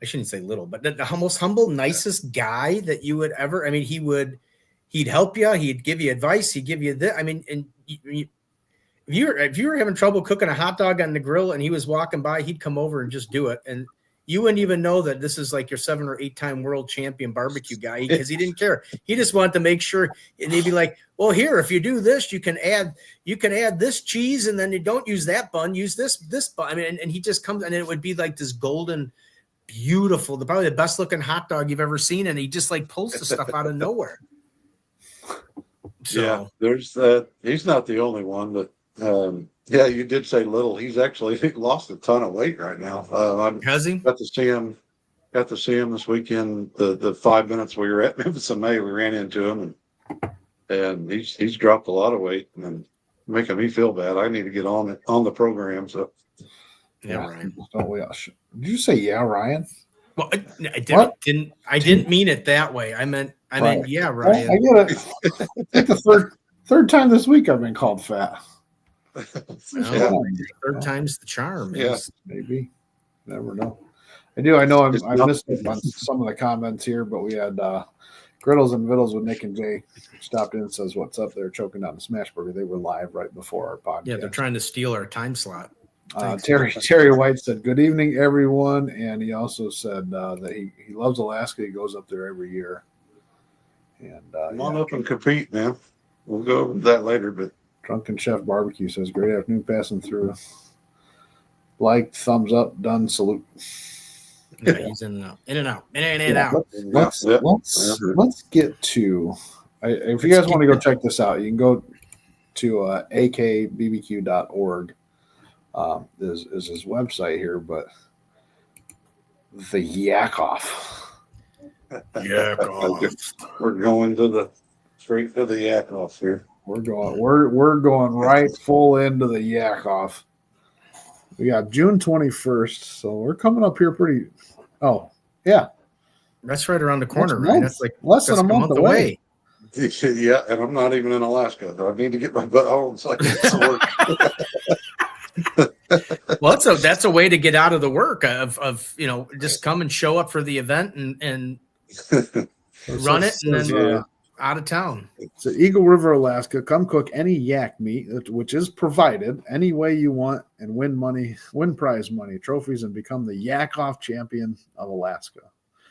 I shouldn't say little, but the most humble, nicest guy that you would ever. I mean, he'd help you, he'd give you advice, he'd give you this. I mean, and if you were having trouble cooking a hot dog on the grill and he was walking by, he'd come over and just do it, and you wouldn't even know that this is like your 7 or 8 time world champion barbecue guy, because he didn't care. He just wanted to make sure. And he'd be like, well, here, if you do this, you can add this cheese, and then you don't use that bun, use this bun. I mean, and he just comes, and it would be like this golden, beautiful, probably the best looking hot dog you've ever seen. And he just like pulls the stuff out of nowhere. So yeah, there's that. He's not the only one, but yeah, you did say little. He's actually lost a ton of weight right now. Has he? Got to see him this weekend. The 5 minutes we were at Memphis in May, we ran into him, and he's dropped a lot of weight and making me feel bad. I need to get on the program. So yeah, Ryan. Don't we all did you say yeah, Ryan? Well, I didn't mean it that way. I meant yeah, Ryan. I get it. I think the third time this week I've been called fat. yeah. Third time's the charm. Yeah. Maybe. Never know. I know I missed it on some of the comments here, but we had Griddles and Vittles with Nick and Jay stopped in and says, what's up? They're choking down the smash burger. They were live right before our podcast. Yeah, they're trying to steal our time slot. Terry White said, good evening, everyone. And he also said that he loves Alaska. He goes up there every year. And come on up and compete, man. We'll go over that later, but Drunken Chef Barbecue says, great afternoon, passing through. Like, thumbs up, done, salute. Yeah, he's in and out. In and out. Let's get to, if you guys want to go check this out, you can go to AKBBQ.org. Is his website here, but the yak off. Yak off. We're going straight to the yak off here. We're going right full into the yak off. We got June 21st, so we're coming up here pretty. Oh, yeah, that's right around the corner, right? That's like less than a month away. Yeah, and I'm not even in Alaska. So I need to get my butt home so I can get to work. Well, that's a way to get out of the work of just come and show up for the event and run it and then out of town. It's Eagle River, Alaska. Come cook any yak meat, which is provided any way you want, and win prize money, trophies, and become the yak off champion of Alaska.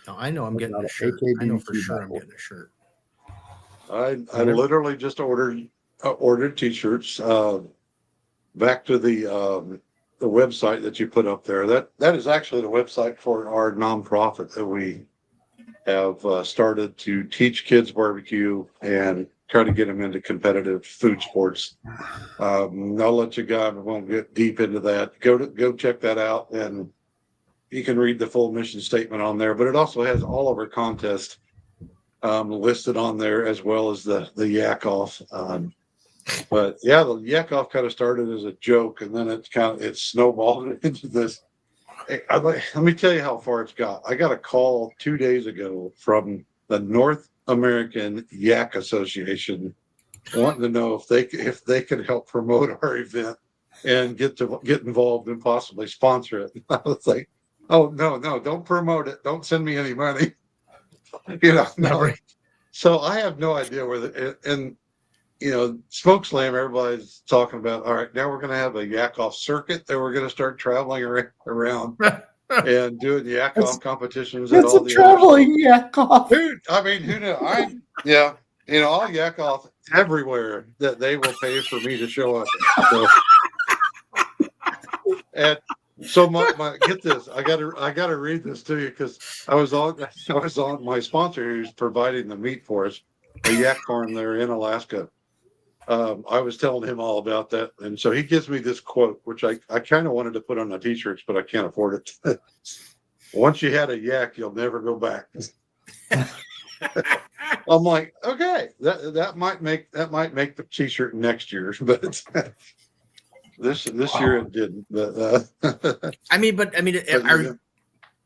No, I know I'm getting a shirt. I know for sure I'm getting a shirt. I literally just ordered t-shirts. Back to the website that you put up there. That is actually the website for our nonprofit that we have started to teach kids barbecue and try to get them into competitive food sports. I'll let you guys, we won't get deep into that. Go check that out, and you can read the full mission statement on there. But it also has all of our contests listed on there, as well as the yak off. But yeah, the yak off kind of started as a joke, and then it snowballed into this. Let me tell you how far it's got. I got a call 2 days ago from the North American Yak Association wanting to know if they could help promote our event and get involved and possibly sponsor it. I was like, oh no, don't promote it. Don't send me any money. No. So I have no idea Smoke Slam, everybody's talking about, all right, now we're going to have a yak off circuit that we're going to start traveling around and doing yak off competitions. It's a traveling yak off. Dude, I mean, who knew? I'll yak off everywhere that they will pay for me to show up. So, and So my get this. I gotta read this to you because I was on my sponsor who's providing the meat for us, a yak farm there in Alaska. I was telling him all about that, and so he gives me this quote, which I kind of wanted to put on the t-shirts, but I can't afford it. Once you had a yak, you'll never go back. I'm like, okay, that might make the t-shirt next year, but this year it didn't. But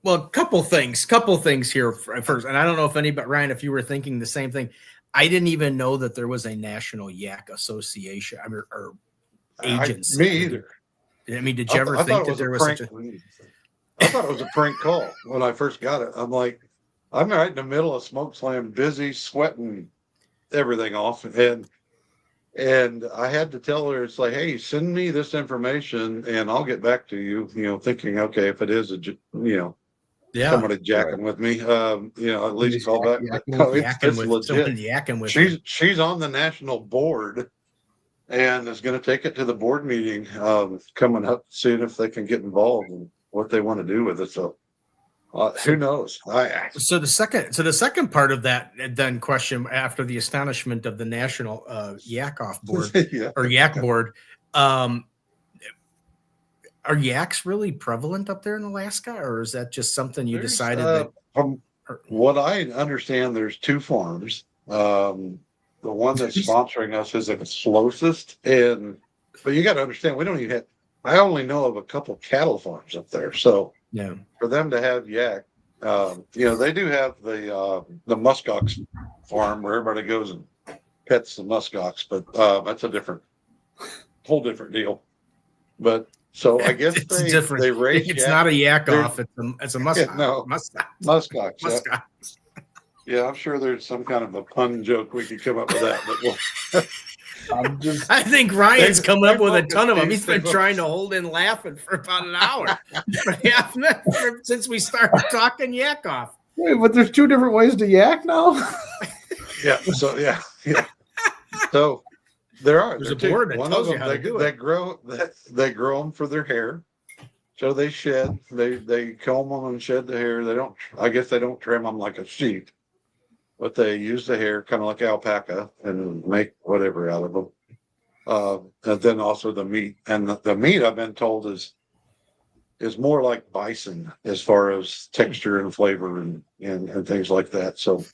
well, couple things here first, and I don't know if anybody, Ryan, if you were thinking the same thing. I didn't even know that there was a National Yak Association or agency. Me either. I mean, did you ever think that there was such a? I thought it was a prank call when I first got it. I'm like, I'm right in the middle of Smoke Slam, busy, sweating everything off, and I had to tell her, it's like, hey, send me this information and I'll get back to you. You know, thinking, okay, if it is somebody jacking with me, at least call back. It's legit. She's on the national board and is going to take it to the board meeting coming up, seeing if they can get involved and what they want to do with it. So who knows? So the second part of that then question after the astonishment of the national yak off board or yak board, are yaks really prevalent up there in Alaska, or is that just something you decided that? From what I understand, there's two farms. The one that's sponsoring us is the closest, but you got to understand, we don't even have. I only know of a couple cattle farms up there, so for them to have yak, they do have the muskox farm where everybody goes and pets the muskox, but that's a whole different deal. But so I guess they raise. It's not a yak off. It's a muskox. No, muskox. Yeah, I'm sure there's some kind of a pun joke we could come up with that, but I think Ryan's coming up with a ton of them. He's been trying to hold in laughing for about an hour since we started talking yak off. Wait, but there's two different ways to yak now. Yeah. So there are. There's a board that tells you how to do it. They grow them for their hair. So they shed. They comb them and shed the hair. They don't. I guess they don't trim them like a sheep. But they use the hair kind of like alpaca and make whatever out of them. And then also the meat. And the meat, I've been told, is more like bison as far as texture and flavor and things like that. So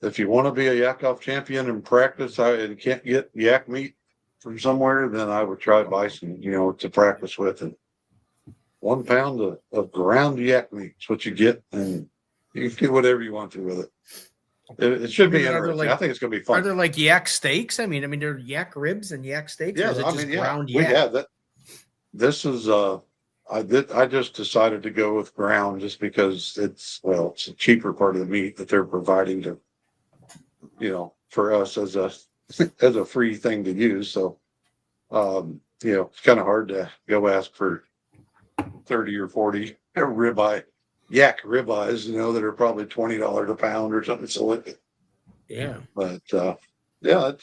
if you want to be a yak off champion and practice and can't get yak meat from somewhere, then I would try bison, to practice with. And 1 pound of ground yak meat is what you get. And you can do whatever you want to with it. It should be interesting. I think it's going to be fun. Are there like yak steaks? I mean, there are yak ribs and yak steaks. Yeah, or is it just ground yak? We have that. This is I just decided to go with ground just because it's a cheaper part of the meat that they're providing to, for us as a free thing to use. So, it's kind of hard to go ask for 30 or 40 yak ribeyes, that are probably $20 a pound or something. So but it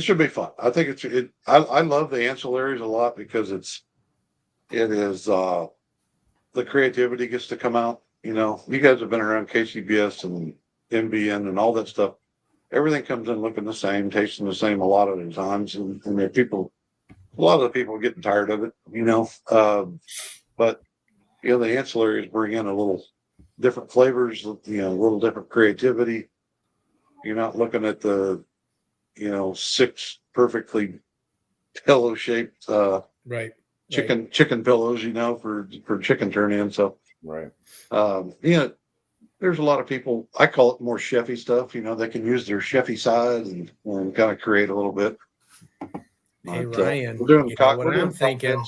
should be fun. I think I love the ancillaries a lot because it is the creativity gets to come out. You guys have been around KCBS and MBN and all that stuff. Everything comes in looking the same, tasting the same a lot of the times, and a lot of the people are getting tired of it. But the ancillaries bring in a little different flavors, a little different creativity. You're not looking at the, 6 perfectly pillow-shaped chicken pillows, for chicken turn-in. So, right. There's a lot of people, I call it more chefy stuff. They can use their chefy side and kind of create a little bit. Hey, Ryan, we're doing what I'm thinking.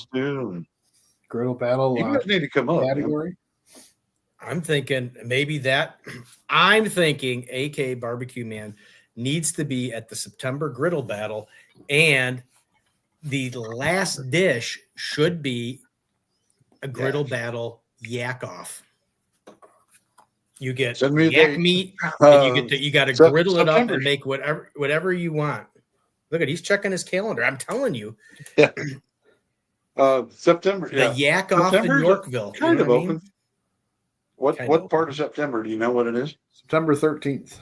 Griddle battle. You guys need to come up. Category. I'm thinking AKBBQMAN needs to be at the September griddle battle, and the last dish should be a griddle battle yak off. You get yak meat, and you got to griddle it up and make whatever you want. Look at, he's checking his calendar. I'm telling you. Yeah. September. The Yeah, Yak off in September's Yorkville. kind you of know what I mean? open. What Kind what of part open. of September? Do you know what it is? September 13th.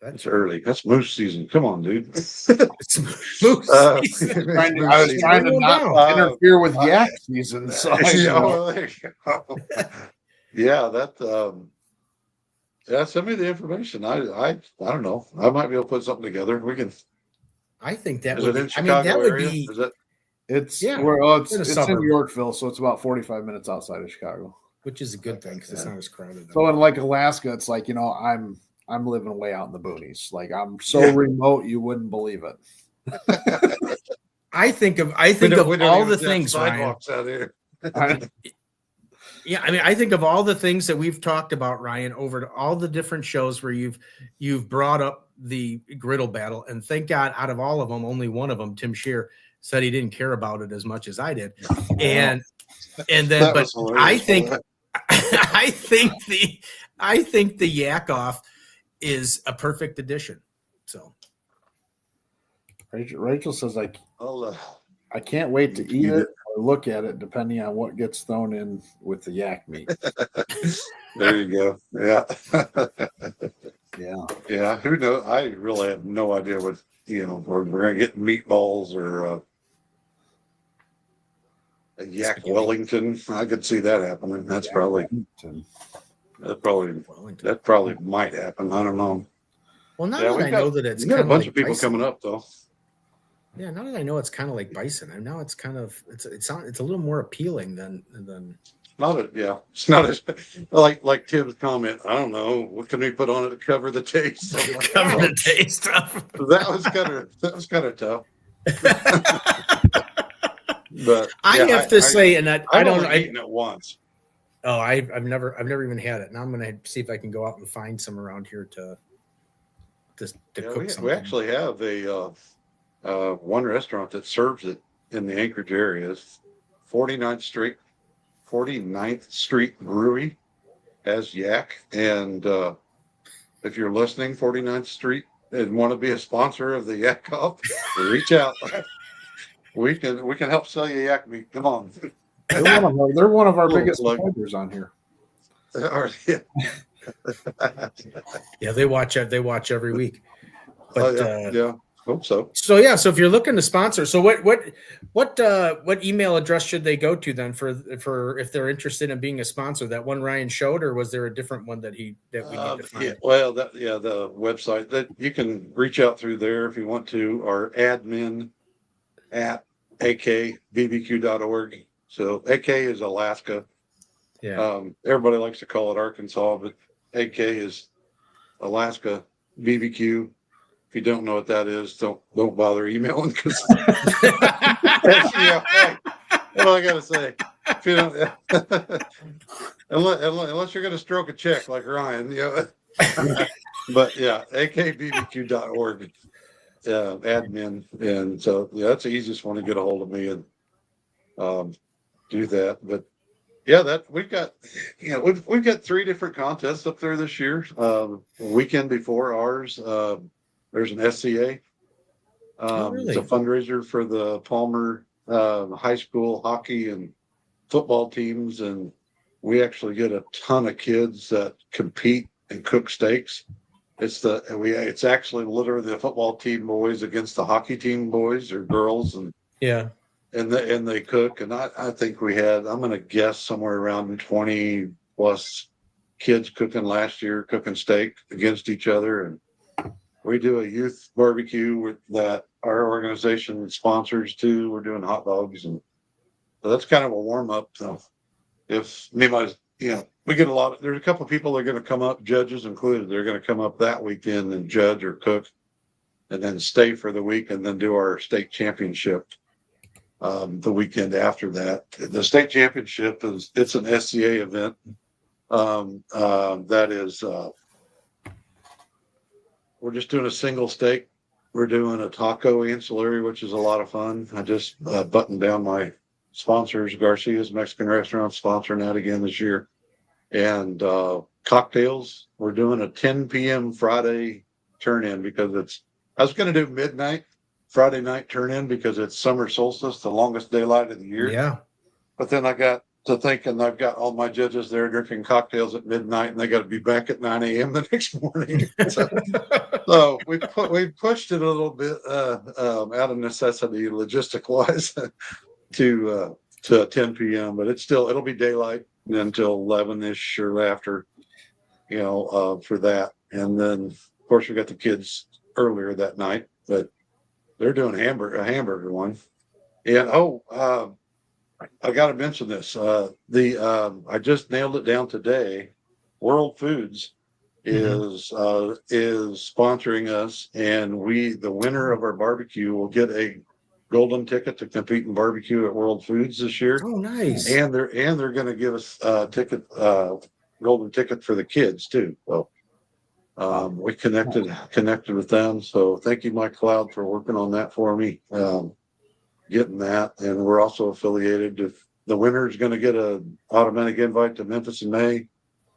That's early. That's moose season. Come on, dude. It's moose season. I was trying to not interfere with yak season. So yeah, well, there you go. Yeah, that. Yeah, send me the information. I don't know. I might be able to put something together. We can. I think that Is would it in be. I mean, that Chicago would area? be. Is it? it's Yeah, it's in a in suburb. Yorkville, so it's about 45 minutes outside of Chicago. Which is a good thing because it's not as crowded. So in like Alaska, it's like, I'm living way out in the boonies. Like I'm so remote you wouldn't believe it. I think of all the things, Ryan. Sidewalks out here. Yeah, I mean, I think of all the things that we've talked about, Ryan, over to all the different shows where you've brought up the griddle battle, and thank God, out of all of them, only one of them, Tim Shear, said he didn't care about it as much as I did, and then, but I think I think the Yak Off is a perfect addition. So Rachel says I'll, I can't wait to eat it or look at it, depending on what gets thrown in with the yak meat. there you go. Yeah. Yeah. Yeah. Who knows? I really have no idea what, we're going to get meatballs or a yak Wellington. I could see that happening. That probably might happen. I don't know. Well, now that I know that it's got kind a bunch like of people bison. coming up though. Yeah, now that I know it's kind of like bison, and now it's kind of it's a little more appealing than. It's not as like Tim's comment. I don't know what can we put on it to cover the taste. Cover the taste of. That was kind of tough. But I have to say, and I don't. eaten it once. Oh, I've never even had it. Now I'm gonna see if I can go out and find some around here to cook something. We actually have a one restaurant that serves it in the Anchorage area. It's 49th Street Brewery has yak, and if you're listening, 49th Street, and want to be a sponsor of the Yak Off, reach out. We can help sell you yak meat. Come on. They're one of our biggest supporters on here. Yeah, they watch every week. But yeah, hope so. So if you're looking to sponsor, so what email address should they go to then for if they're interested in being a sponsor? That one Ryan showed, or was there a different one that we need to find? Yeah, well, the website that you can reach out through there if you want to, or admin at AKBBQ.org. So AK is Alaska. Yeah. Everybody likes to call it Arkansas, but AK is Alaska BBQ. If you don't know what that is, don't bother emailing. Because what do I got to say? If you don't, unless you're going to stroke a check like Ryan, But yeah, AKBBQ.org. Admin, and so that's the easiest one to get a hold of me and do that. But yeah, that we've got 3 different contests up there this year. Weekend before ours, there's an SCA. Really? It's a fundraiser for the Palmer high school hockey and football teams, and we actually get a ton of kids that compete and cook steaks. It's actually literally the football team boys against the hockey team boys or girls, and they cook. And I think we had, I'm going to guess, somewhere around 20 plus kids cooking last year, cooking steak against each other. And we do a youth barbecue that our organization sponsors too. We're doing hot dogs, and so that's kind of a warm up. So if anybody's, we get there's a couple of people that are going to come up, judges included. They're going to come up that weekend and judge or cook, and then stay for the week, and then do our state championship the weekend after that. The state championship it's an SCA event. That is, we're just doing a single steak. We're doing a taco ancillary, which is a lot of fun. I just buttoned down my sponsors. Garcia's Mexican Restaurant sponsoring that again this year. And cocktails, we're doing a 10 p.m. Friday turn in because I was going to do midnight, Friday night turn in because it's summer solstice, the longest daylight of the year. Yeah. But then I got to thinking I've got all my judges there drinking cocktails at midnight, and they got to be back at 9 a.m. the next morning. So we pushed it a little bit out of necessity, logistic wise, to 10 p.m. But it'll be daylight until 11ish or after, for that. And then of course we got the kids earlier that night, but they're doing a hamburger one. And I got to mention this. I just nailed it down today. World Foods is sponsoring us, and the winner of our barbecue will get a golden ticket to compete in barbecue at World Foods this year. Oh, nice. And they're going to give us a golden ticket for the kids too. So we connected with them. So thank you, Mike Cloud, for working on that for me. Getting that, and we're also affiliated with the winner is going to get an automatic invite to Memphis in May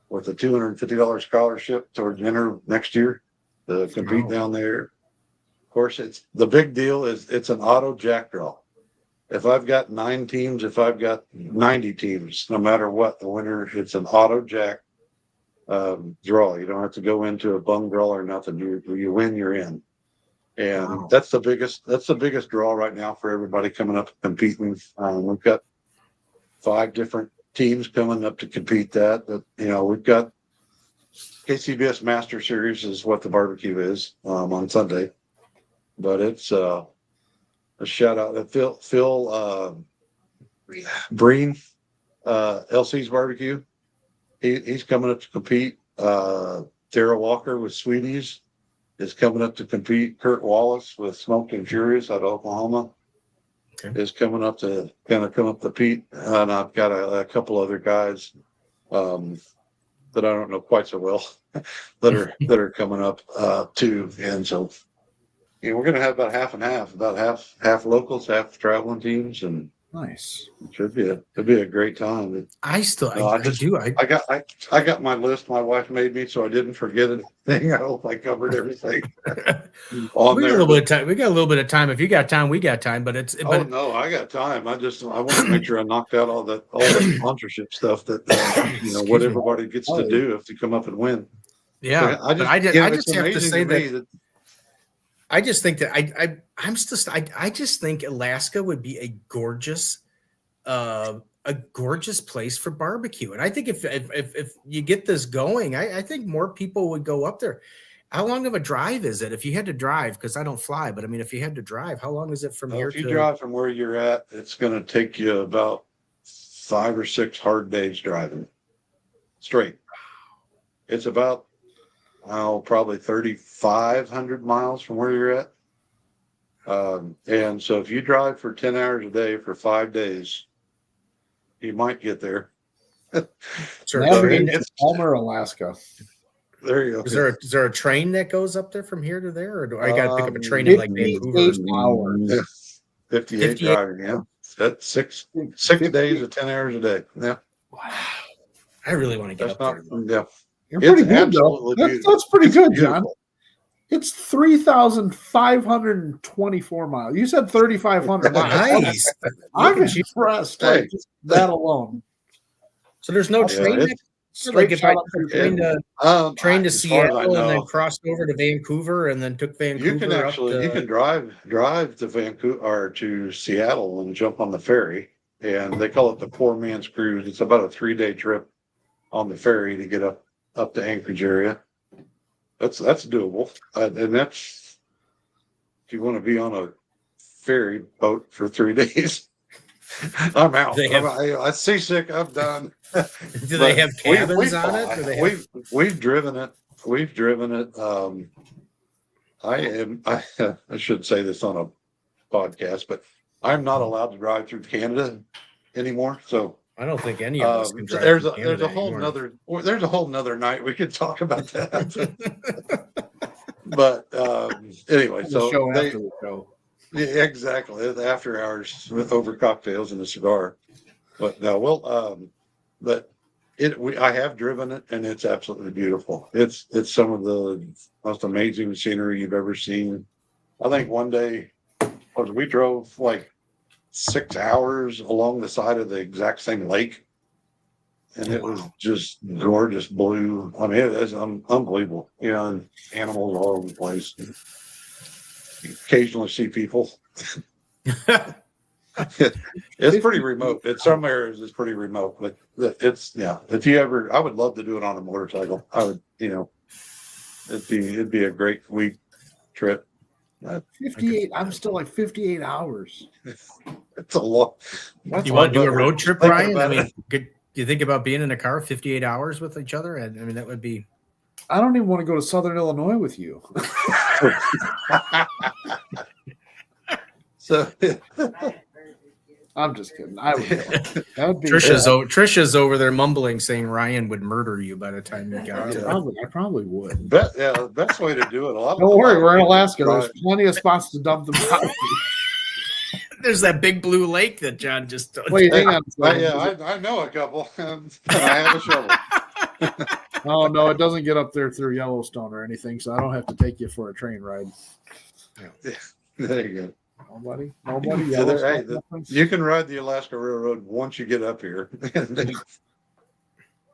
with a $250 scholarship towards dinner next year to compete down there. Of course, it's the big deal is it's an auto jack draw. If I've got 9 teams, if I've got 90 teams, no matter what, the winner, it's an auto jack draw. You don't have to go into a bung draw or nothing. You win, you're in. And that's the biggest draw right now for everybody coming up competing. We've got 5 different teams coming up to compete that. But we've got KCBS Master Series is what the barbecue is on Sunday. But it's a shout out to Phil Breen, LC's barbecue. He's coming up to compete. Darrell Walker with Sweeties is coming up to compete. Kurt Wallace with Smoked and Furious out of Oklahoma is coming up to compete. And I've got a couple other guys that I don't know quite so well that are coming up too. And so we're going to have about half and half, about half locals, half traveling teams, and nice. It should be a great time. I got my list my wife made me, so I didn't forget anything. I hope I covered everything. We got a little bit of time. We got a little bit of time. If you got time, we got time. But no, I got time. I want to make sure I knocked out all the sponsorship stuff that what everybody gets to do if they come up and win. Yeah, so I just have to say that. I just think that I just think Alaska would be a gorgeous place for barbecue. And I think if you get this going, I think more people would go up there. How long of a drive is it if you had to drive? Because I don't fly, but I mean, if you had to drive, how long is it from here? If you drive from where you're at, it's going to take you about 5 or 6 hard days driving straight. It's about probably 3,500 miles from where you're at. And so if you drive for 10 hours a day for 5 days, you might get there. It's Palmer, Alaska. There you go. Is there a train that goes up there from here to there? Or do I got to pick up a train in like Vancouver? 58 driving, yeah. That's 6 days of 10 hours a day. Yeah. Wow. I really want to get up there. Yeah. You're pretty good, though. That's pretty good, John. It's 3,524 miles. You said 3,500 miles. Nice. I'm impressed. Hey. Just that alone. So there's no train. Like if I took a train to Seattle and then crossed over to Vancouver and then took Vancouver. You can drive to Vancouver or to Seattle and jump on the ferry, and they call it the poor man's cruise. It's about a 3-day trip on the ferry to get up to Anchorage area. That's doable, and that's if you want to be on a ferry boat for 3 days. I'm out. I'm seasick. I'm done. Do they have cabins on it? We've driven it. I should say this on a podcast, but I'm not allowed to drive through Canada anymore. So I don't think any of us can drive. There's a whole nother night we could talk about that. But anyway, so after the show. Yeah, exactly. After hours with over cocktails and a cigar. But no, I have driven it, and it's absolutely beautiful. It's some of the most amazing scenery you've ever seen. I think one day was we drove like 6 hours along the side of the exact same lake. And it was just gorgeous blue. I mean, it is unbelievable. You know, and animals all over the place. You occasionally see people. It's pretty remote. In some areas, it's pretty remote, but it's yeah. If you ever, I would love to do it on a motorcycle. I would, you know, it'd be a great week trip. 58. I'm still like 58 hours. It's a lot. You want to do a road trip, Thinking Ryan? I about mean, do you think about being in a car 58 hours with each other? I mean, that would be. I don't even want to go to Southern Illinois with you. So I'm just kidding. I would. That would be Trisha's over there mumbling, saying Ryan would murder you by the time you got I there. probably would. the best way to do it. Don't worry, we're in Alaska. There's plenty of spots to dump them out. There's that big blue lake that John just. Wait, hang on. I know a couple. And I have a shovel. Oh no, it doesn't get up there through Yellowstone or anything, so I don't have to take you for a train ride. There you go. Nobody. Yeah, you can ride the Alaska Railroad once you get up here.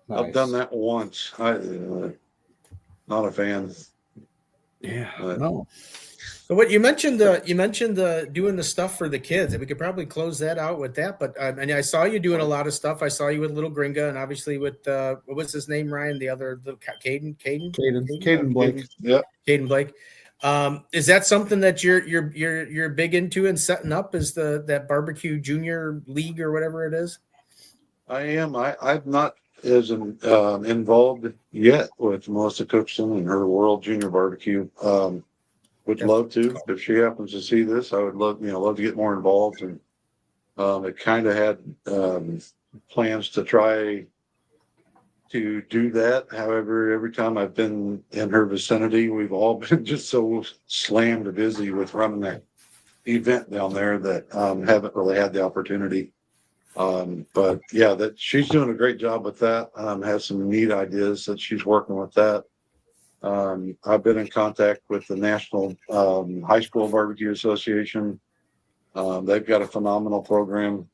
I've done that once. Not a fan. Yeah. But, No. So what you mentioned, doing the stuff for the kids, and we could probably close that out with that. But and I saw you doing a lot of stuff. I saw you with Little Gringa, and obviously with what was his name, Ryan? The other, the Caden Blake. Yeah. Caden Blake. Is that something that you're big into and setting up? Is that barbecue junior league or whatever it is? I am. I'm not as involved yet with Melissa Cookson and her World Junior Barbecue. Would love to. If she happens to see this, I would love to get more involved. And it kind of had plans to try to do that. However, every time I've been in her vicinity, we've all been just so slammed busy with running that event down there that haven't really had the opportunity. But yeah, that she's doing a great job with that. Has some neat ideas that she's working with that. I've been in contact with the National High School Barbecue Association. They've got a phenomenal program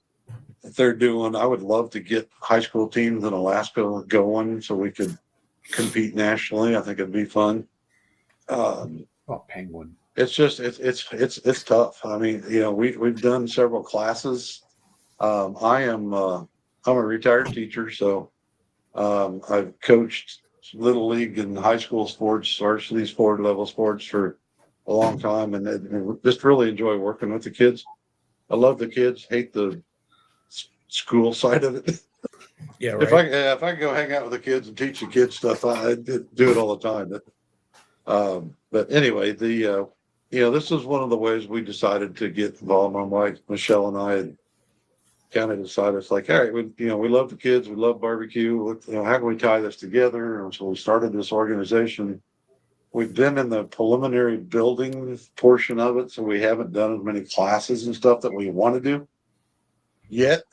that they're doing. I would love to get high school teams in Alaska going so we could compete nationally. I think it'd be fun. Penguin. It's just it's tough. I mean, we've done several classes. I'm a retired teacher, so I've coached little league and high school sports, varsity sport level sports for a long time, and just really enjoy working with the kids. I love the kids, hate the school side of it. Yeah, right. If I could go hang out with the kids and teach the kids stuff, I do it all the time. But anyway, this is one of the ways we decided to get involved. My wife Michelle and I had kind of decided, it's like, all right, we love the kids, we love barbecue. How can we tie this together? And so we started this organization. We've been in the preliminary building portion of it, so we haven't done as many classes and stuff that we want to do yet,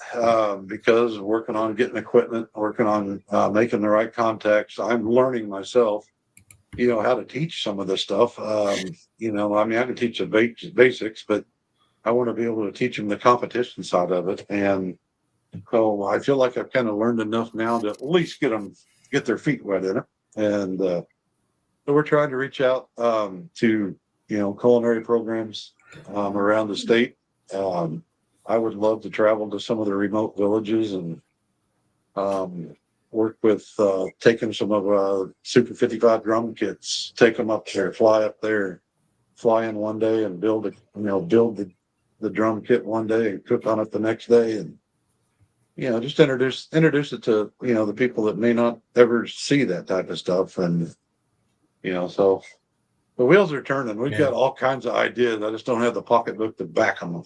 because working on getting equipment, working on making the right contacts. I'm learning myself, how to teach some of this stuff. I can teach the basics, but I want to be able to teach them the competition side of it. And so I feel like I've kind of learned enough now to at least get their feet wet in it. And so we're trying to reach out to, culinary programs around the state. I would love to travel to some of the remote villages and work with taking some of Super 55 drum kits, take them up there, fly up there, fly in one day and build the drum kit one day and cook on it the next day, and just introduce it to the people that may not ever see that type of stuff. And so the wheels are turning. We've got all kinds of ideas. I just don't have the pocketbook to back them,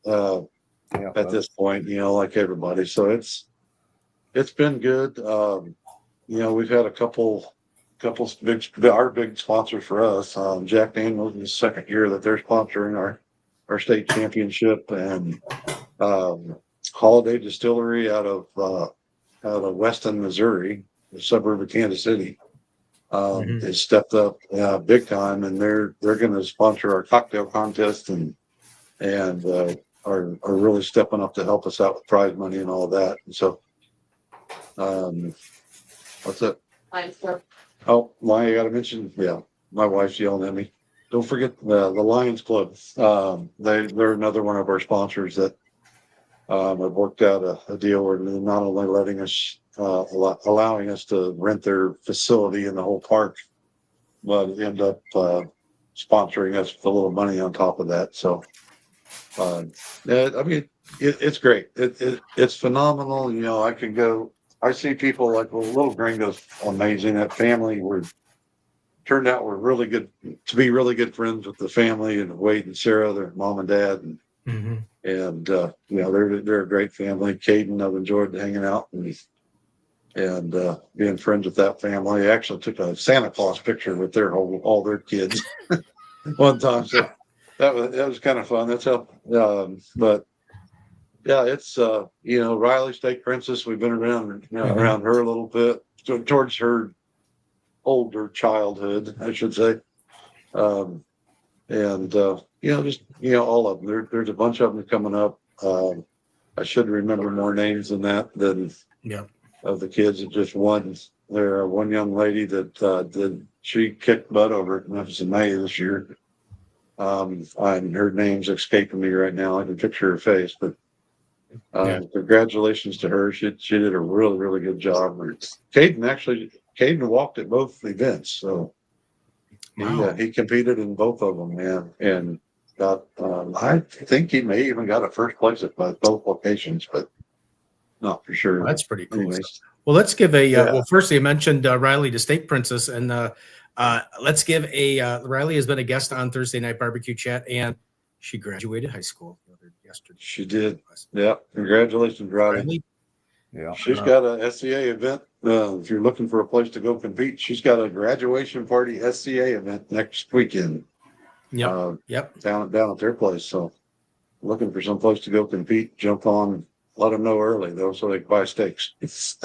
at this point, like everybody. So it's been good. We've had a couple our big sponsors for us. Jack Daniels is the second year that they're sponsoring our state championship, and Holiday Distillery out of Weston, Missouri, the suburb of Kansas City, has stepped up big time, and they're going to sponsor our cocktail contest and and are really stepping up to help us out with prize money and all of that. And so, what's it? Oh, I got to mention, yeah, my wife's yelling at me. Don't forget the Lions Club. They're another one of our sponsors that have worked out a deal where they're not only letting us, allowing us to rent their facility in the whole park, but end up sponsoring us with a little money on top of that. So, I mean, it's great. It's phenomenal. You know, I see people like, well, little Gringo's amazing. That family turned out we're really good to be really good friends with the family, and Wade and Sarah, their mom and dad, and you know, they're a great family. Caden, I've enjoyed hanging out and being friends with that family. I actually took a Santa Claus picture with all their kids one time, so that was kind of fun. That's how, but yeah, it's you know, Riley Steak Princess. We've been around around her a little bit, towards her older childhood, I should say, and you know, just, you know, all of them. There's a bunch of them coming up. I should remember more names than that of the kids. That just one. There, one young lady that she kicked butt over at Memphis in May this year. And her name's escaping me right now. I can picture her face, but congratulations to her. She did a really, really good job. Caden walked at both events, so he competed in both of them, man, and got. I think he may even got a first place at both locations, but not for sure. Well, that's pretty cool. Anyways. Well, let's give a well. First, you mentioned Riley, the Steak Princess, and let's give a Riley has been a guest on Thursday Night Barbecue Chat, and she graduated high school yesterday. She did. Yeah, congratulations, Riley. Yeah, She's got a SCA event. If you're looking for a place to go compete, she's got a graduation party SCA event next weekend. Down at their place. So, looking for some place to go compete, jump on. Let them know early though, so they can buy steaks. That's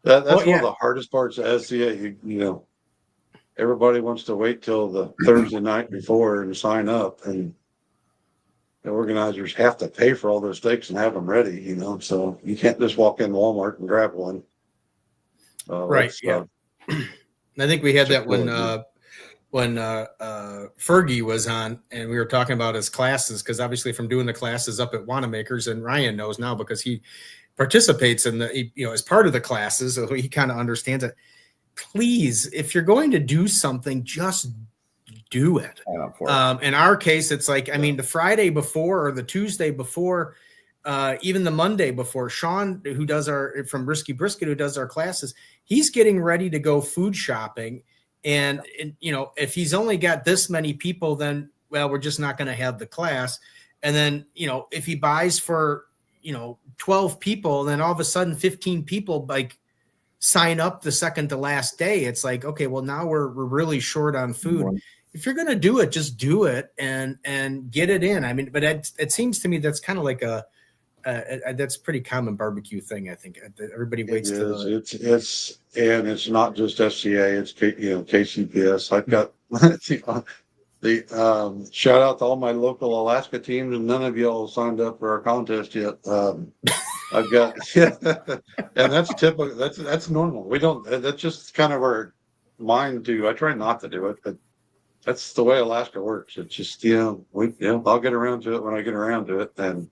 one of the hardest parts of SCA. You know, everybody wants to wait till the Thursday night before and sign up, and the organizers have to pay for all those steaks and have them ready. You know, so you can't just walk in Walmart and grab one. Right. Yeah. I think we had that when Fergie was on, and we were talking about his classes, because obviously from doing the classes up at Wanamaker's, and Ryan knows now because he participates in as part of the classes, so he kind of understands it. Please, if you're going to do something, just do it. In our case, it's like, I mean, the Friday before or the Tuesday before, even the Monday before, Sean, who does from Risky Brisket, who does our classes, he's getting ready to go food shopping. And you know, if he's only got this many people, then, well, we're just not going to have the class. And then, you know, if he buys for, 12 people, then all of a sudden 15 people like sign up the second to last day. It's like, okay, well, now we're really short on food. Right. If you're going to do it, just do it and get it in. I mean, but it seems to me that's kind of like that's a pretty common barbecue thing. I think everybody waits till it's not just SCA. It's KCPS. I've got the shout out to all my local Alaska teams, and none of y'all signed up for our contest yet. I've got and that's typical. That's normal. We don't. That's just kind of our mind too. I try not to do it, but that's the way Alaska works. It's just I'll get around to it when I get around to it. And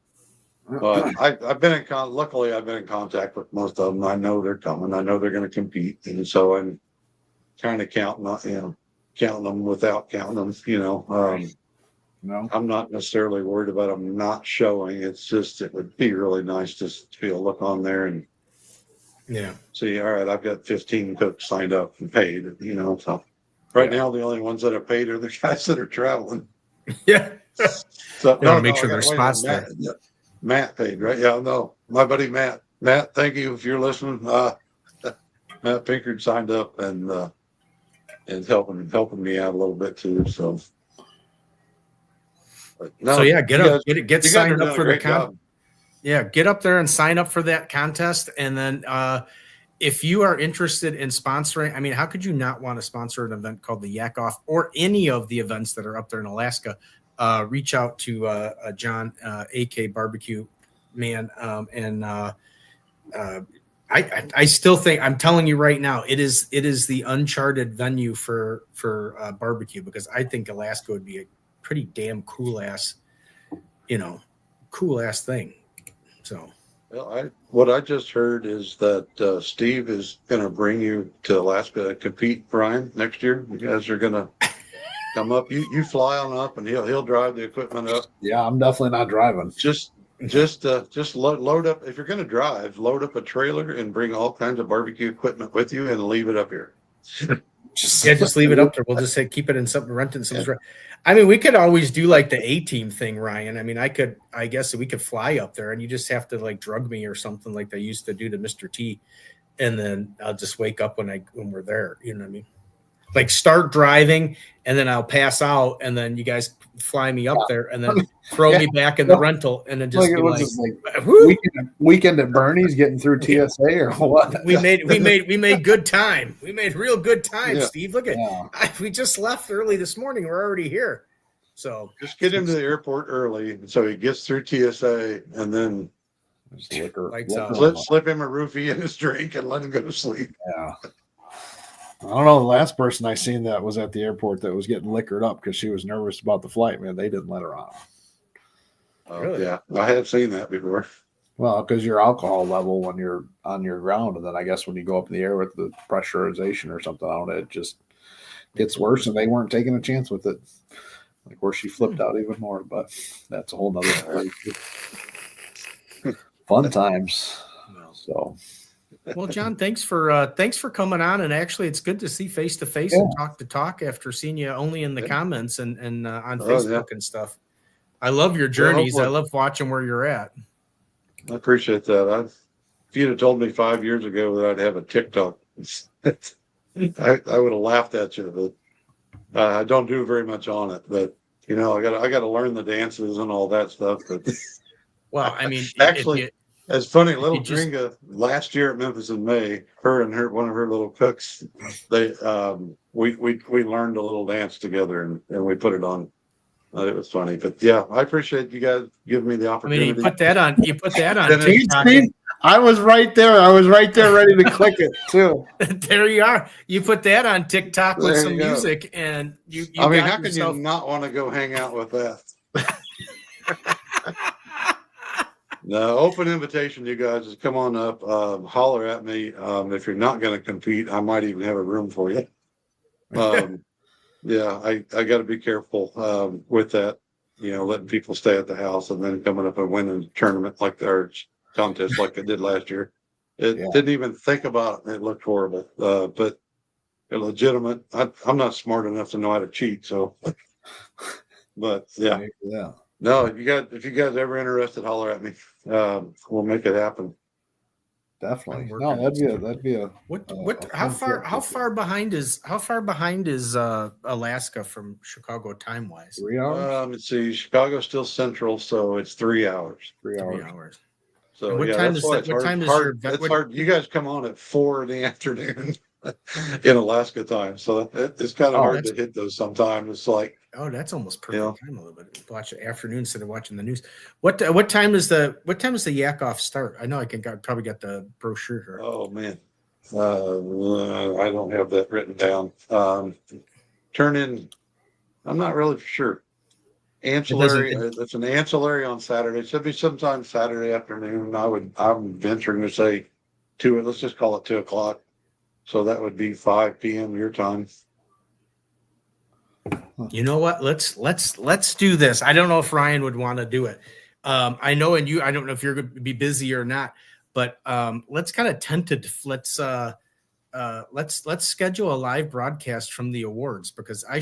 but I've been luckily I've been in contact with most of them. I know they're coming. I know they're going to compete, and so I'm kind of counting them without counting them. No, I'm not necessarily worried about them not showing. It's just it would be really nice just to be able to look on there and see. All right, I've got 15 cooks signed up and paid. So right now the only ones that are paid are the guys that are traveling. Yeah. So want to make sure there's spots there. Matt paid, right? Yeah, no, my buddy Matt. Matt, thank you if you're listening. Matt Pinkard signed up and helping me out a little bit too. So. Get signed up for the contest. Yeah, get up there and sign up for that contest. And then if you are interested in sponsoring, I mean, how could you not want to sponsor an event called the Yak Off or any of the events that are up there in Alaska? reach out to John, AKBBQMAN, I still think, I'm telling you right now, it is the uncharted venue for barbecue, because I think Alaska would be a pretty damn cool ass thing. So, Well, what I just heard is that Steve is going to bring you to Alaska to compete, Brian, next year. You guys are going to come up. You fly on up, and he'll drive the equipment up. Yeah, I'm definitely not driving. Just load up. If you're going to drive, load up a trailer and bring all kinds of barbecue equipment with you, and leave it up here. just leave it up there. We'll just say keep it in something, rent it in something's. Yeah. I mean, we could always do like the A-team thing, Ryan. I mean, I guess we could fly up there, and you just have to like drug me or something like they used to do to Mr. T, and then I'll just wake up when we're there. You know what I mean? Like start driving, and then I'll pass out, and then you guys fly me up there, and then throw me back in the rental, and then just weekend at Bernie's getting through TSA or what? We made good time. We made real good time, Steve. Look at we just left early this morning. We're already here. So just get him to the airport early, so he gets through TSA, and then slip him a roofie in his drink and let him go to sleep. Yeah. I don't know. The last person I seen that was at the airport that was getting liquored up because she was nervous about the flight. Man, they didn't let her on. Oh, really? Yeah, I have seen that before. Well, because your alcohol level when you're on your ground, and then I guess when you go up in the air with the pressurization or something on it, it just gets worse. And they weren't taking a chance with it. Like where she flipped out even more, but that's a whole nother story. Fun times. So. Well, John, thanks for coming on, and actually, it's good to see face to face and talk after seeing you only in the comments and on Facebook and stuff. I love your journeys. I love watching where you're at. I appreciate that. If you'd have told me 5 years ago that I'd have a TikTok, I would have laughed at you. But I don't do very much on it. But I got to learn the dances and all that stuff. But well, I mean, actually. It's funny, little Dringa last year at Memphis in May, her and one of her little cooks, they we learned a little dance together and we put it on. It was funny, but yeah, I appreciate you guys giving me the opportunity. I mean, you put that on TikTok. I was right there. Ready to click it too. There you are. You put that on TikTok with some music, and you. I mean, how can you not want to go hang out with that? No, open invitation, you guys. Just come on up, holler at me. If you're not going to compete, I might even have a room for you. Yeah, I got to be careful with that. Letting people stay at the house and then coming up and winning a tournament or contest like I did last year. Didn't even think about it. And it looked horrible, but legitimate. I'm not smart enough to know how to cheat, so. But yeah. No, if you guys ever interested, holler at me. We'll make it happen. Definitely. No, that'd be a how far behind is Alaska from Chicago time wise? 3 hours. Let's see, Chicago's still central, so it's 3 hours. 3 hours. So and what time is that? What time is your? It's hard. You guys come on at 4 in the afternoon in Alaska time, so it's kind of hard to hit those sometimes. It's like. Oh, that's almost perfect time a little bit. Watch the afternoon instead of watching the news. What time is the Yak Off start? I know I probably got the brochure here. Oh man, I don't have that written down. Turn in. I'm not really sure. Ancillary. It's an ancillary on Saturday. It should be sometime Saturday afternoon. I'm venturing to say 2. Let's just call it 2 o'clock. So that would be 5 p.m. your time. You know what? Let's do this. I don't know if Ryan would want to do it. I know, and I don't know if you're going to be busy or not, but let's kind of tentative. Let's schedule a live broadcast from the awards, because I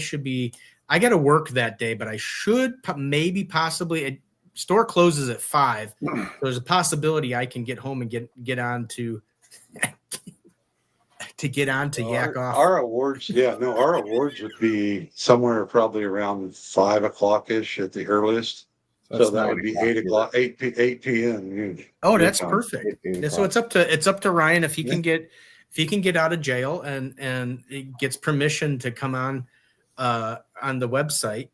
got to work that day, but I should possibly. Store closes at 5. There's a possibility I can get home and get on to. To get on to Yak Off. Our awards, our awards would be somewhere probably around 5 o'clock ish at the earliest. So that would be 8 o'clock, 8 p.m. Oh, that's perfect. So it's up to Ryan if he can get out of jail and he gets permission to come on the website.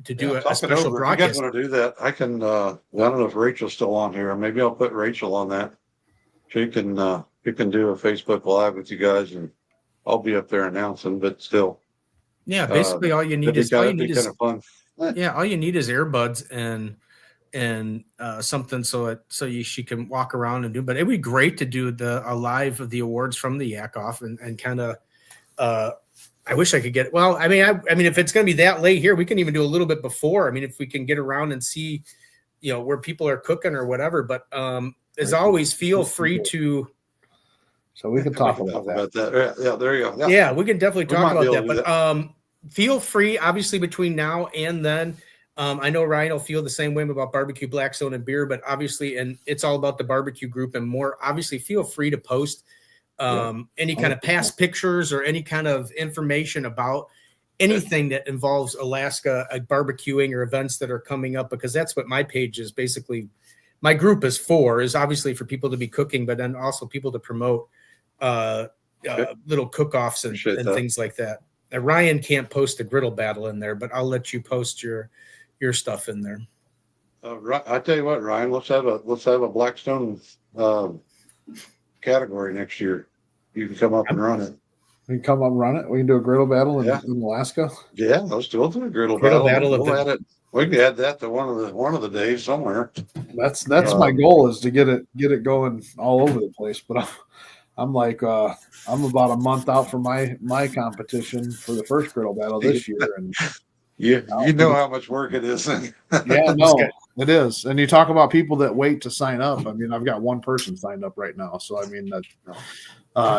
to do a talk it special over. If you guys broadcast. want to do that, I can. I don't know if Rachel's still on here. Maybe I'll put Rachel on that. She can. You can do a Facebook Live with you guys, and I'll be up there announcing. But still, Yeah, basically all you need is kind of fun. yeah, all you need is earbuds and something she can walk around and do. But it'd be great to do a live of the awards from the Yak Off and kind of. I wish I could get. Well, I mean, if it's going to be that late here, we can even do a little bit before. I mean, if we can get around and see, where people are cooking or whatever. But as always, feel free to. So we can talk about that. Yeah, there you go. Yeah, we can definitely talk about that. But feel free, obviously, between now and then. I know Ryan will feel the same way about barbecue, Blackstone, and beer, but obviously, and it's all about the barbecue group and more. Obviously, feel free to post any kind of past pictures or any kind of information about anything that involves Alaska barbecuing or events that are coming up, because that's what my page is basically. My group is obviously for people to be cooking, but then also people to promote little cook-offs and things like that. Now, Ryan can't post a griddle battle in there, but I'll let you post your stuff in there. I tell you what, Ryan, let's have a Blackstone category next year. You can come up and run it. We can come up and run it. We can do a griddle battle in Alaska. Yeah, let's do a griddle battle. We can add that to one of the days somewhere. That's my goal, is to get it going all over the place. But I'm like I'm about a month out from my competition for the first griddle battle this year, and you know how much work it is. Yeah, no, it is. And you talk about people that wait to sign up. I mean, I've got one person signed up right now, so I mean that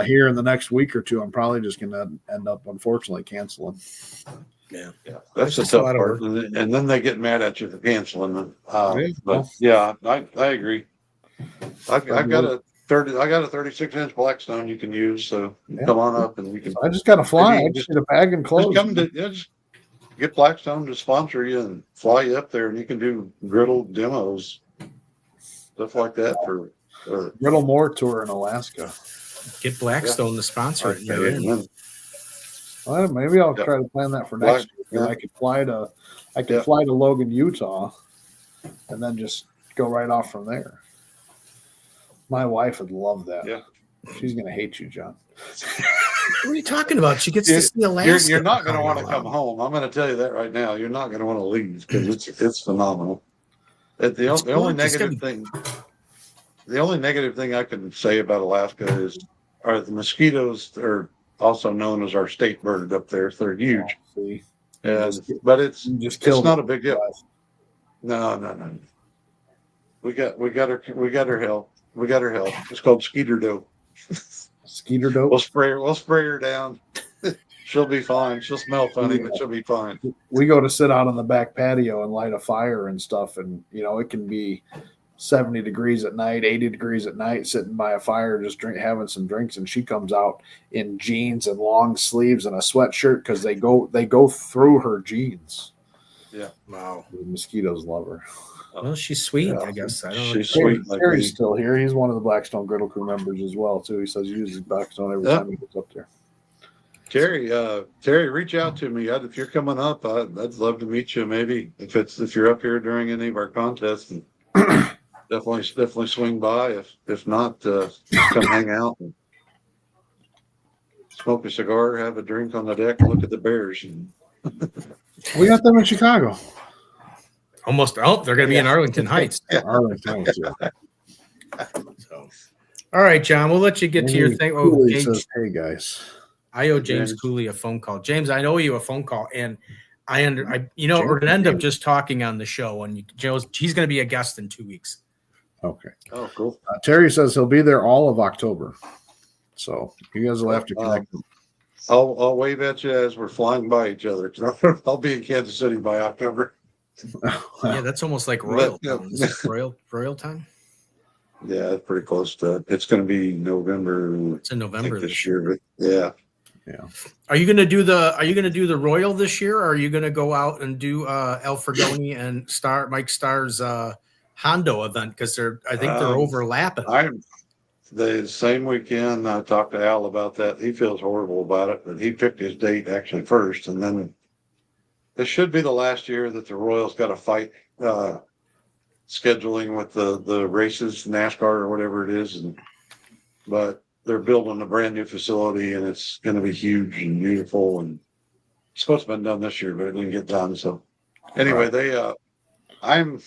here in the next week or two, I'm probably just going to end up unfortunately canceling. Yeah, that's the tough part, and then they get mad at you for canceling them. But yeah, I agree. I've got a 36-inch Blackstone you can use, so come on up and we can. I just got to fly. I just need a bag and clothes. Just get Blackstone to sponsor you and fly you up there, and you can do griddle demos, stuff like that for Griddle More tour in Alaska. Get Blackstone to sponsor it. Well, maybe I'll try to plan that for next year. I could fly to Logan, Utah, and then just go right off from there. My wife would love that. Yeah. She's going to hate you, John. What are you talking about? She gets to see Alaska. You're not going to want to come home. I'm going to tell you that right now. You're not going to want to leave because it's phenomenal. The only negative thing I can say about Alaska are the mosquitoes are also known as our state bird up there. So they're huge. But it's not a big deal. No. We got her help. We got her help. It's called skeeter dope. Skeeter dope. We'll spray her down. She'll be fine. She'll smell funny, but she'll be fine. We go to sit out on the back patio and light a fire and stuff, and it can be 70 degrees at night, 80 degrees at night, sitting by a fire, just having some drinks, and she comes out in jeans and long sleeves and a sweatshirt because they go through her jeans. Yeah. Wow. The mosquitoes love her. Well, she's sweet, I guess. I don't know. She's sweet. Terry's still here. He's one of the Blackstone Griddle Crew members as well, too. He says he uses Blackstone every time he gets up there. Terry, reach out to me. If you're coming up, I'd love to meet you. Maybe if you're up here during any of our contests, and definitely swing by. If not, come hang out and smoke a cigar, have a drink on the deck, and look at the bears. We got them in Chicago. Almost. Oh, they're going to be in Arlington Heights. Arlington Heights. So, all right, John. We'll let you get to your thing. Oh, says, hey guys. I owe James Cooley a phone call. James, I owe you a phone call, and we're going to end up just talking on the show. And he's going to be a guest in 2 weeks. Okay. Oh, cool. Terry says he'll be there all of October, so you guys will have to connect. I'll wave at you as we're flying by each other. I'll be in Kansas City by October. Yeah, that's almost like royal time. Is it royal time? Yeah, it's pretty close to. It's going to be November. It's in November this year, but yeah. Are you going to do the royal this year, or are you going to go out and do El Fregoni and Mike Starr's Hondo event? Because I think they're overlapping. The same weekend I talked to Al about that. He feels horrible about it, but he picked his date actually first, and then This should be the last year that the Royals got to fight scheduling with the races, NASCAR or whatever it is, but they're building a brand new facility and it's going to be huge and beautiful, and it's supposed to have been done this year, but it didn't get done. So anyway, I'll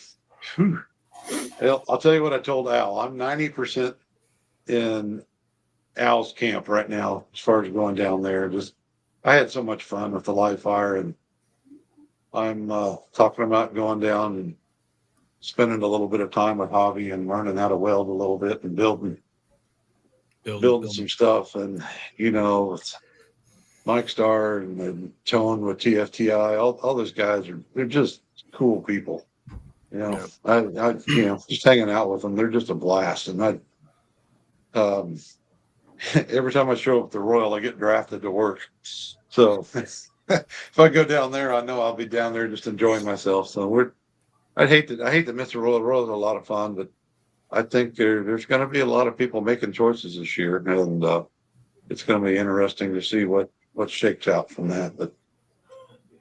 tell you what I told Al. I'm 90% in Al's camp right now as far as going down there. I had so much fun with the live fire, and I'm talking about going down and spending a little bit of time with Javi and learning how to weld a little bit and building some stuff. And it's Mike Starr and Tone with TFTI, all those guys they're just cool people. I just hanging out with them, they're just a blast. And every time I show up at the Royal, I get drafted to work. So if I go down there, I know I'll be down there just enjoying myself. So I hate to miss the Royal. The Royals are a lot of fun, but I think there's going to be a lot of people making choices this year, and it's going to be interesting to see what shakes out from that. But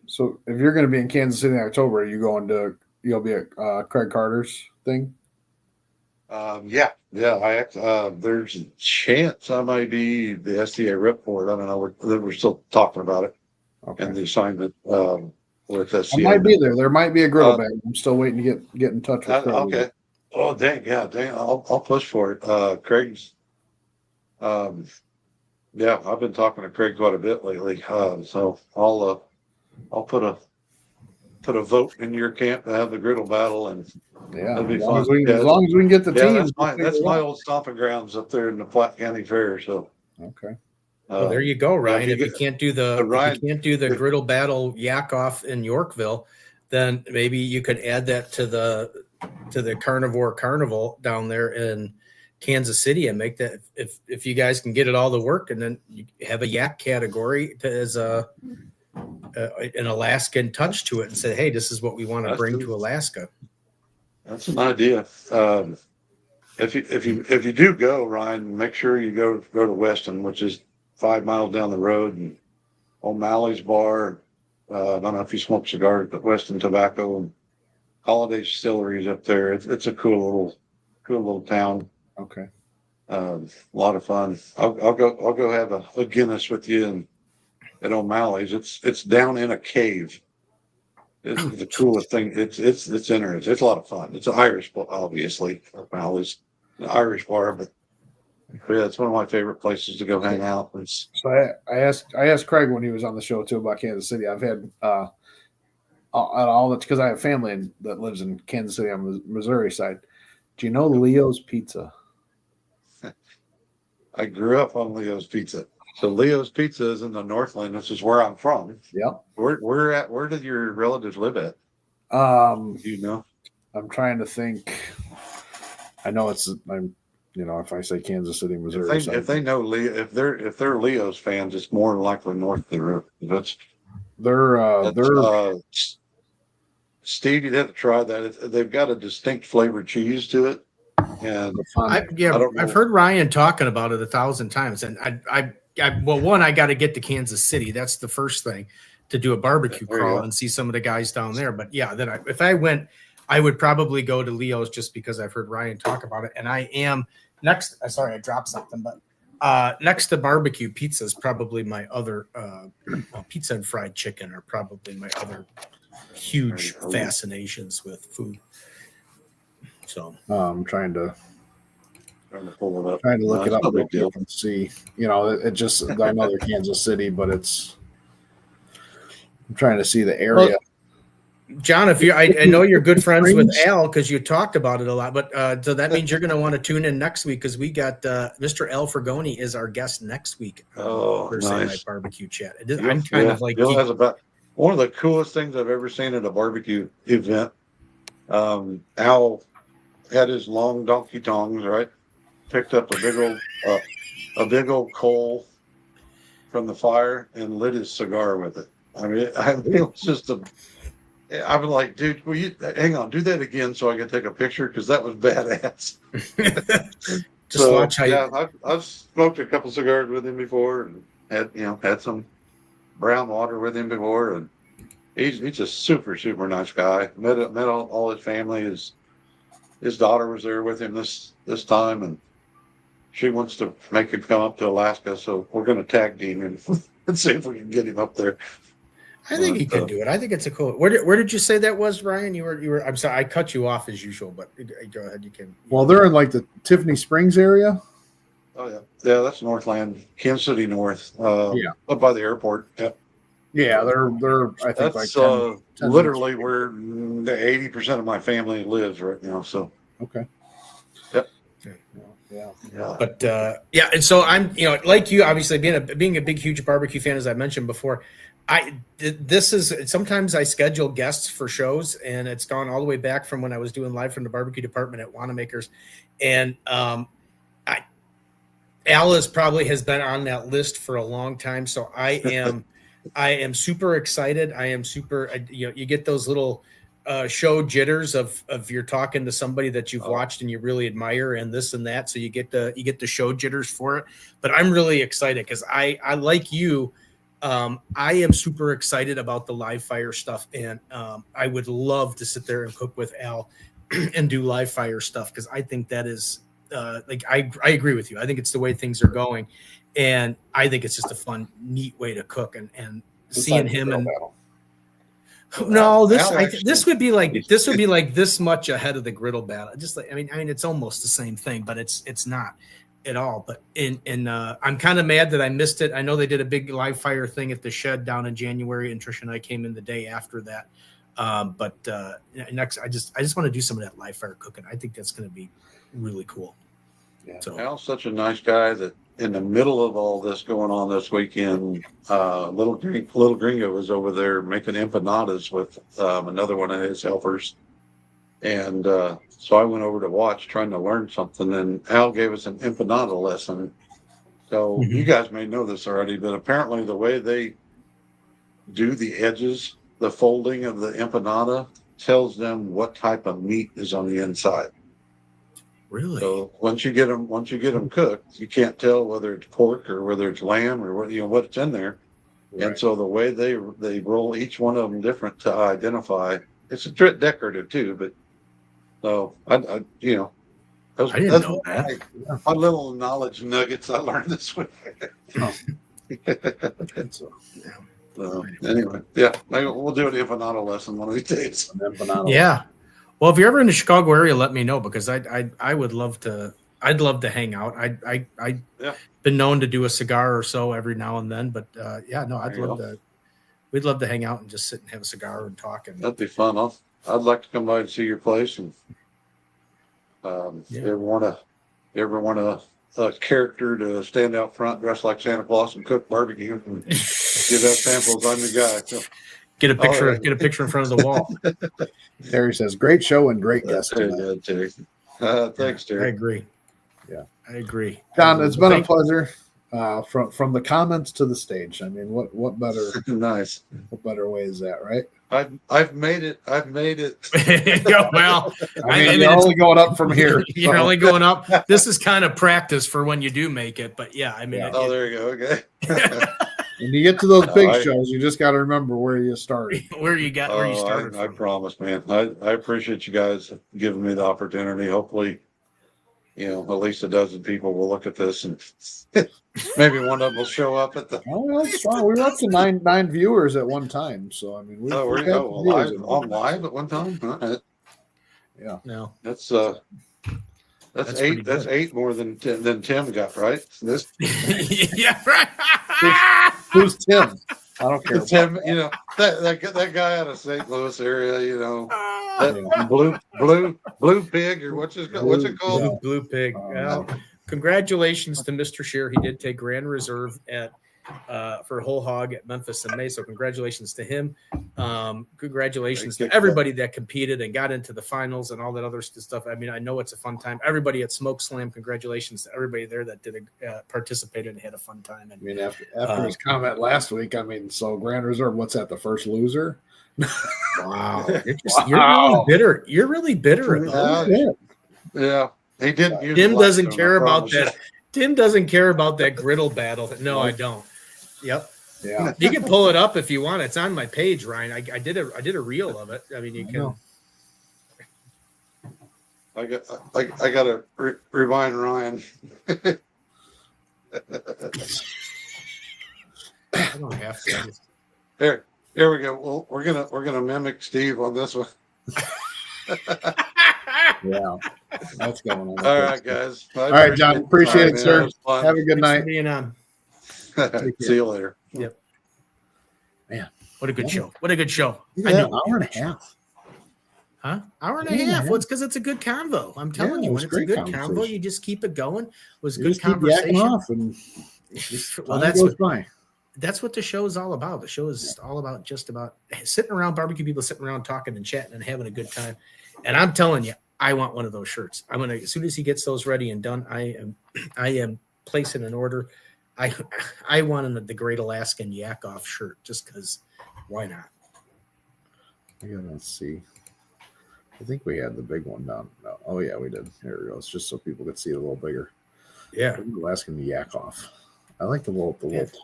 so, if you're going to be in Kansas City in October, are you going to? You'll be at Craig Carter's thing. Yeah. There's a chance I might be the STA rep for it. I don't know. We're still talking about it, Okay. and the assignment with STA. I might be there. There might be a griddle bag. I'm still waiting to get in touch with Craig. Okay. Oh dang! I'll push for it. Craig's. Yeah, I've been talking to Craig quite a bit lately. So I'll put a vote in your camp to have the griddle battle, and Yeah, that'd be as long fun. as we can get the team. That's my old stomping grounds up there in the Platte County Fair. So Okay. Well, there you go, Ryan. if you If you can't do the griddle battle yak off in Yorkville, then maybe you could add that to the carnivore carnival down there in Kansas City and make that, if you guys can get it all to work, and then you have a yak category as an Alaskan touch to it, and say, hey, this is what we want to bring to Alaska. That's an idea. If you do go, Ryan, make sure you go to Weston, which is 5 miles down the road, and O'Malley's Bar. I don't know if you smoke cigars, but Weston Tobacco and Holiday Distilleries up there. It's a cool little town. Okay. A lot of fun. I'll go have a Guinness with you at O'Malley's. It's down in a cave. It's the coolest thing. It's interesting. It's a lot of fun. It's an Irish, obviously. O'Malley's an Irish bar, but yeah, it's one of my favorite places to go hang out. So I asked Craig when he was on the show too about Kansas City. I've had all that because I have family that lives in Kansas City on the Missouri side. Do you know Leo's Pizza? I grew up on Leo's Pizza. So Leo's Pizza is in the Northland, which is where I'm from. Yep. Where did your relatives live at? Do you know? I'm trying to think. I know if I say Kansas City, Missouri. If they know Leo, if they're Leo's fans, it's more than likely north of the river. They're Steve, you'd have to try that. They've got a distinct flavored cheese to it, and I've heard Ryan talking about it 1,000 times, and I got to get to Kansas City. That's the first thing, to do a barbecue crawl and see some of the guys down there. But yeah, then if I went, I would probably go to Leo's just because I've heard Ryan talk about it. And I am next. Sorry, I dropped something, but next to barbecue, pizza is probably my other. Pizza and fried chicken are probably my other huge fascinations with food. So I'm trying to pull it up. Trying to look it up real quick and see. It just, I know they're Kansas City, but I'm trying to see the area. Well, John, I know you're good friends with Al because you talked about it a lot, but so that means you're going to want to tune in next week because we got Mr. Al Fergoni is our guest next week. Thursday night barbecue chat. I'm kind of like Bill has about one of the coolest things I've ever seen at a barbecue event. Al had his long donkey tongs, right? Picked up a big old coal from the fire and lit his cigar with it. I mean, it was just I was like, dude, will you hang on, do that again so I can take a picture because that was badass. Watch how I've smoked a couple cigars with him before and had some brown water with him before, and he's a super, super nice guy. Met all his family. His daughter was there with him this time, and she wants to make him come up to Alaska. So we're going to tag team him and see if we can get him up there. I think he could do it. I think it's a cool. Where did you say that was, Ryan? You were. I'm sorry, I cut you off as usual, but go ahead. You can. Well, they're in like the Tiffany Springs area. Oh yeah, that's Northland, Kansas City North. Yeah, up by the airport. Yeah, yeah, they're I think that's like 10 literally where the 80% of my family lives right now. So okay. Yep. Yeah. But yeah, and so I'm, like you, obviously being a big, huge barbecue fan, as I mentioned before. This is sometimes I schedule guests for shows, and it's gone all the way back from when I was doing live from the barbecue department at Wanamaker's, and Alice probably has been on that list for a long time. So I am super excited. I am super. You get those little show jitters of you're talking to somebody that you've watched and you really admire, and this and that. So you get the show jitters for it. But I'm really excited because I like you. I am super excited about the live fire stuff, and I would love to sit there and cook with Al and do live fire stuff because I think that is I agree with you. I think it's the way things are going, and I think it's just a fun, neat way to cook. And seeing him and this would be like this much ahead of the griddle battle. Just like I mean, it's almost the same thing, but it's not at all. But I'm kind of mad that I missed it. I know they did a big live fire thing at the shed down in January, and Trish and I came in the day after that. But next, I just want to do some of that live fire cooking. I think that's going to be really cool. Yeah. So Al's such a nice guy that in the middle of all this going on this weekend, little Gringo was over there making empanadas with another one of his helpers. And so I went over to watch, trying to learn something, and Al gave us an empanada lesson. So you guys may know this already, but apparently the way they do the edges, the folding of the empanada tells them what type of meat is on the inside. really, So once you get them cooked, you can't tell whether it's pork or whether it's lamb or what's in there. Right. And so the way they roll each one of them different to identify, it's a bit decorative too. But so I I didn't know that. my little knowledge nuggets I learned this week. So anyway, yeah, maybe we'll do an empanada lesson one of these days. Yeah. Well, if you're ever in the Chicago area, let me know because I would love to. I'd love to hang out. I've been known to do a cigar or so every now and then, but I'd love to. We'd love to hang out and just sit and have a cigar and talk. And That'd be fun. I'd like to come by and see your place. And you ever want a character to stand out front, dressed like Santa Claus, and cook barbecue and give out samples? I'm the guy. So, get a picture. Get a picture in front of the wall. Terry says, "Great show and great guest very tonight." good, Terry. Thanks, Terry. I agree. Yeah, I agree. Don, it's been a pleasure. From the comments to the stage. I mean, what better? Nice. What better way is that, right? I've made it. Well, I mean, you're only going up from here. You're only going up. This is kind of practice for when you do make it. But yeah, I mean, Yeah. There you go. Okay. When you get to those big shows, you just got to remember where you started. where you started. I promise, man. I appreciate you guys giving me the opportunity. Hopefully, at least a dozen people will look at this and maybe one of them will show up at the. Oh, that's fine. We were up to nine viewers at one time, so I mean, we on live at one time. All right. Yeah, No, that's That's eight. That's 8 more than Tim got, right? This yeah, right. who's Tim? I don't care. Tim, that guy out of St. Louis area, that blue pig or what's it called? Blue pig. Well, congratulations to Mr. Shear. He did take Grand Reserve for whole hog at Memphis in May. So congratulations to him. Congratulations to everybody that competed and got into the finals and all that other stuff. I mean, I know it's a fun time. Everybody at Smoke Slam, congratulations to everybody there that participated and had a fun time. And I mean, after his comment last week, I mean, so Grand Reserve, what's that? The first loser? Wow, you're really bitter. You're really bitter about it. Yeah, he didn't. Tim doesn't care about that. Tim doesn't care about that griddle battle. No, I don't. Yep. Yeah. You can pull it up if you want. It's on my page, Ryan. I did a reel of it. I mean, you I can. know. I got to remind Ryan. I don't have to. Here we go. Well, we're gonna mimic Steve on this one. Yeah. That's going on. All right, guys. All right, John. Appreciate it, sir. Have Have a good Thanks for night. being on. See you later. Yep. Man. What a good Yeah. show. What a good show. Yeah, I knew. an hour and a half. Huh? Hour and a Hour and a half. half. Well, it's because it's a good convo. I'm telling Yeah, you, it when was it's a great good convo, conversation. you just keep it going. It was You good just keep yakking conversation. off and Well, time goes by. that's what the show is all about. The show is all about just about sitting around, barbecue people sitting around talking and chatting and having a good time. And I'm telling you, I want one of those shirts. I'm gonna, as soon as he gets those ready and done, I am placing an order. I wanted the Great Alaskan Yak Off shirt just because. Why not? I gotta see. I think we had the big one down. No. Oh yeah, we did. There it goes. Just so people could see it a little bigger. Yeah, Asking the yak off. I like the little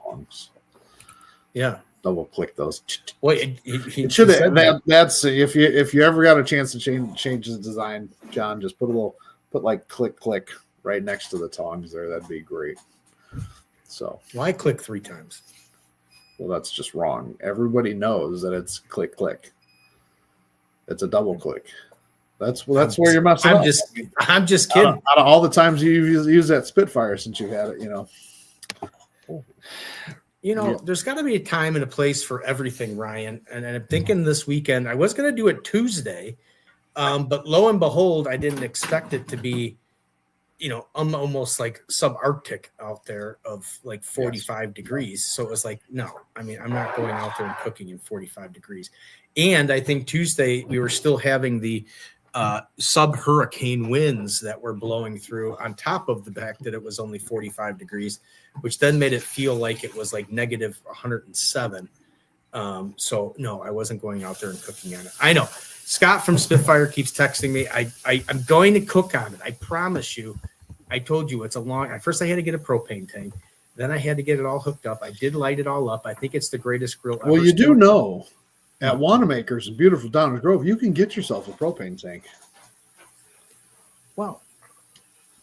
tongs. yeah. Double click those. Well, It should have. That's if you ever got a chance to change the design, John, just put like click right next to the tongs there. That'd be great. So why click 3 times? well, that's just wrong. Everybody knows that it's click. It's a double click. That's where you're messing up. I'm just kidding. Out of all the times you've used that Spitfire since you've had it, There's got to be a time and a place for everything, Ryan. And I'm thinking this weekend, I was going to do it Tuesday, but lo and behold, I didn't expect it to be, I'm almost like subarctic out there of like 45 degrees. So it was like, no, I mean, I'm not going out there and cooking in 45 degrees. And I think Tuesday we were still having the sub-hurricane winds that were blowing through on top of the fact that it was only 45 degrees, which then made it feel like it was like negative 107. So no, I wasn't going out there and cooking on it. I know Scott from Spitfire keeps texting me. I'm going to cook on it. I promise you. I told you it's a long. First, I had to get a propane tank. Then I had to get it all hooked up. I did light it all up. I think it's the greatest grill ever. Well, you do know at Wanamaker's in beautiful Downers Grove, you can get yourself a propane tank. Well,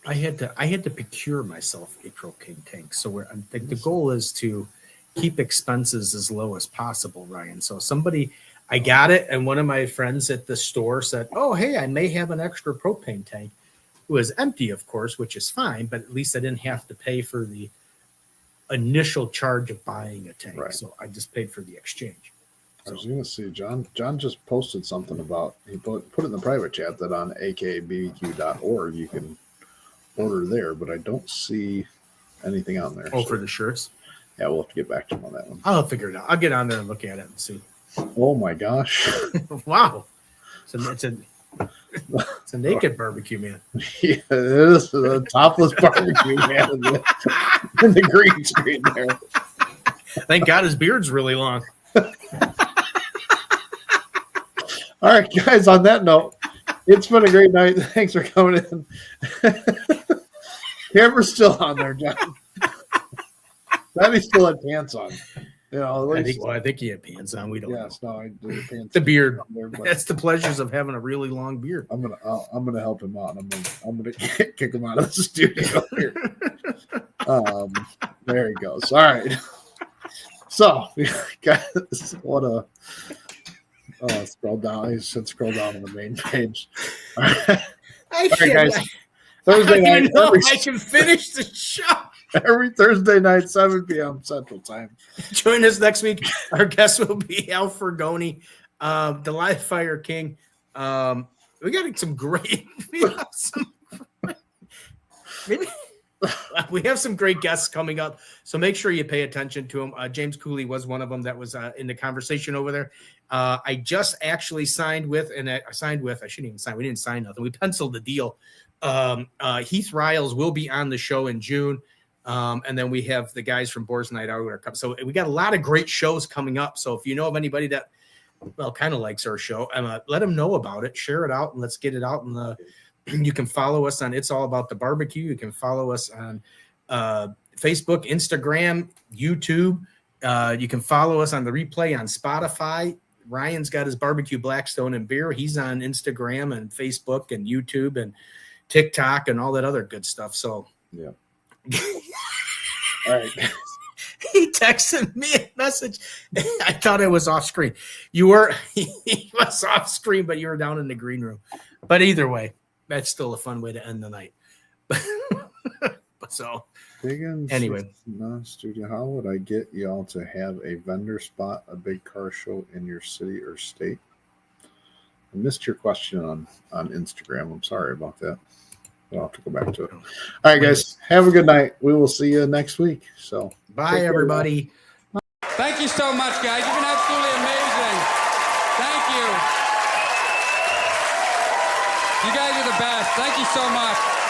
I had to procure myself a propane tank. So I think the goal is to keep expenses as low as possible, Ryan. So I got it, and one of my friends at the store said, "Oh, hey, I may have an extra propane tank." It was empty, of course, which is fine, but at least I didn't have to pay for the initial charge of buying a tank. Right. So I just paid for the exchange. I was going to see John just posted something about, he put it in the private chat that on AKBBQ.org you can order there, but I don't see anything on there. Oh, for the shirts? Yeah, we'll have to get back to him on that one. I'll figure it out. I'll get on there and look at it and see. Oh my gosh. Wow. It's a naked barbecue man. Yeah, it is a topless barbecue man in the green screen there. Thank God his beard's really long. All right, guys, on that note, it's been a great night. Thanks for coming in. Camera's still on there, John. That still had pants on. I think he had pants on. We don't know. No, I did pants. The beard. There, That's the pleasures of having a really long beard. I'm gonna help him out. I'm gonna kick him out of the studio here. There he goes. All right. So, guys, scroll down. He should scroll down on the main page. All right, guys. Thursday night. I can finish the show. Every Thursday night, 7 p.m. Central Time. Join us next week. Our guest will be Al Fergoni, the Live Fire King. We got some great. We have some great guests coming up, so make sure you pay attention to them. James Cooley was one of them that was in the conversation over there. I just actually signed with. I shouldn't even sign. We didn't sign nothing. We penciled the deal. Heath Riles will be on the show in June. And then we have the guys from Boar's Night Out. So we got a lot of great shows coming up. So if you know of anybody that, kind of likes our show, let them know about it. Share it out and let's get it out. And you can follow us on It's All About the Barbecue. You can follow us on Facebook, Instagram, YouTube. You can follow us on the replay on Spotify. Ryan's got his barbecue Blackstone and beer. He's on Instagram and Facebook and YouTube and TikTok and all that other good stuff. So yeah. All right. He texted me a message. I thought I was off screen. You were, he was off screen, but you were down in the green room. But either way, that's still a fun way to end the night. So anyway, studio. How would I get y'all to have a vendor spot, a big car show in your city or state? I missed your question on Instagram. I'm sorry about that. I'll have to go back to it. All right, guys, have a good night. We will see you next week. So bye, everybody. Thank you so much, guys. You've been absolutely amazing. Thank you. You guys are the best. Thank you so much.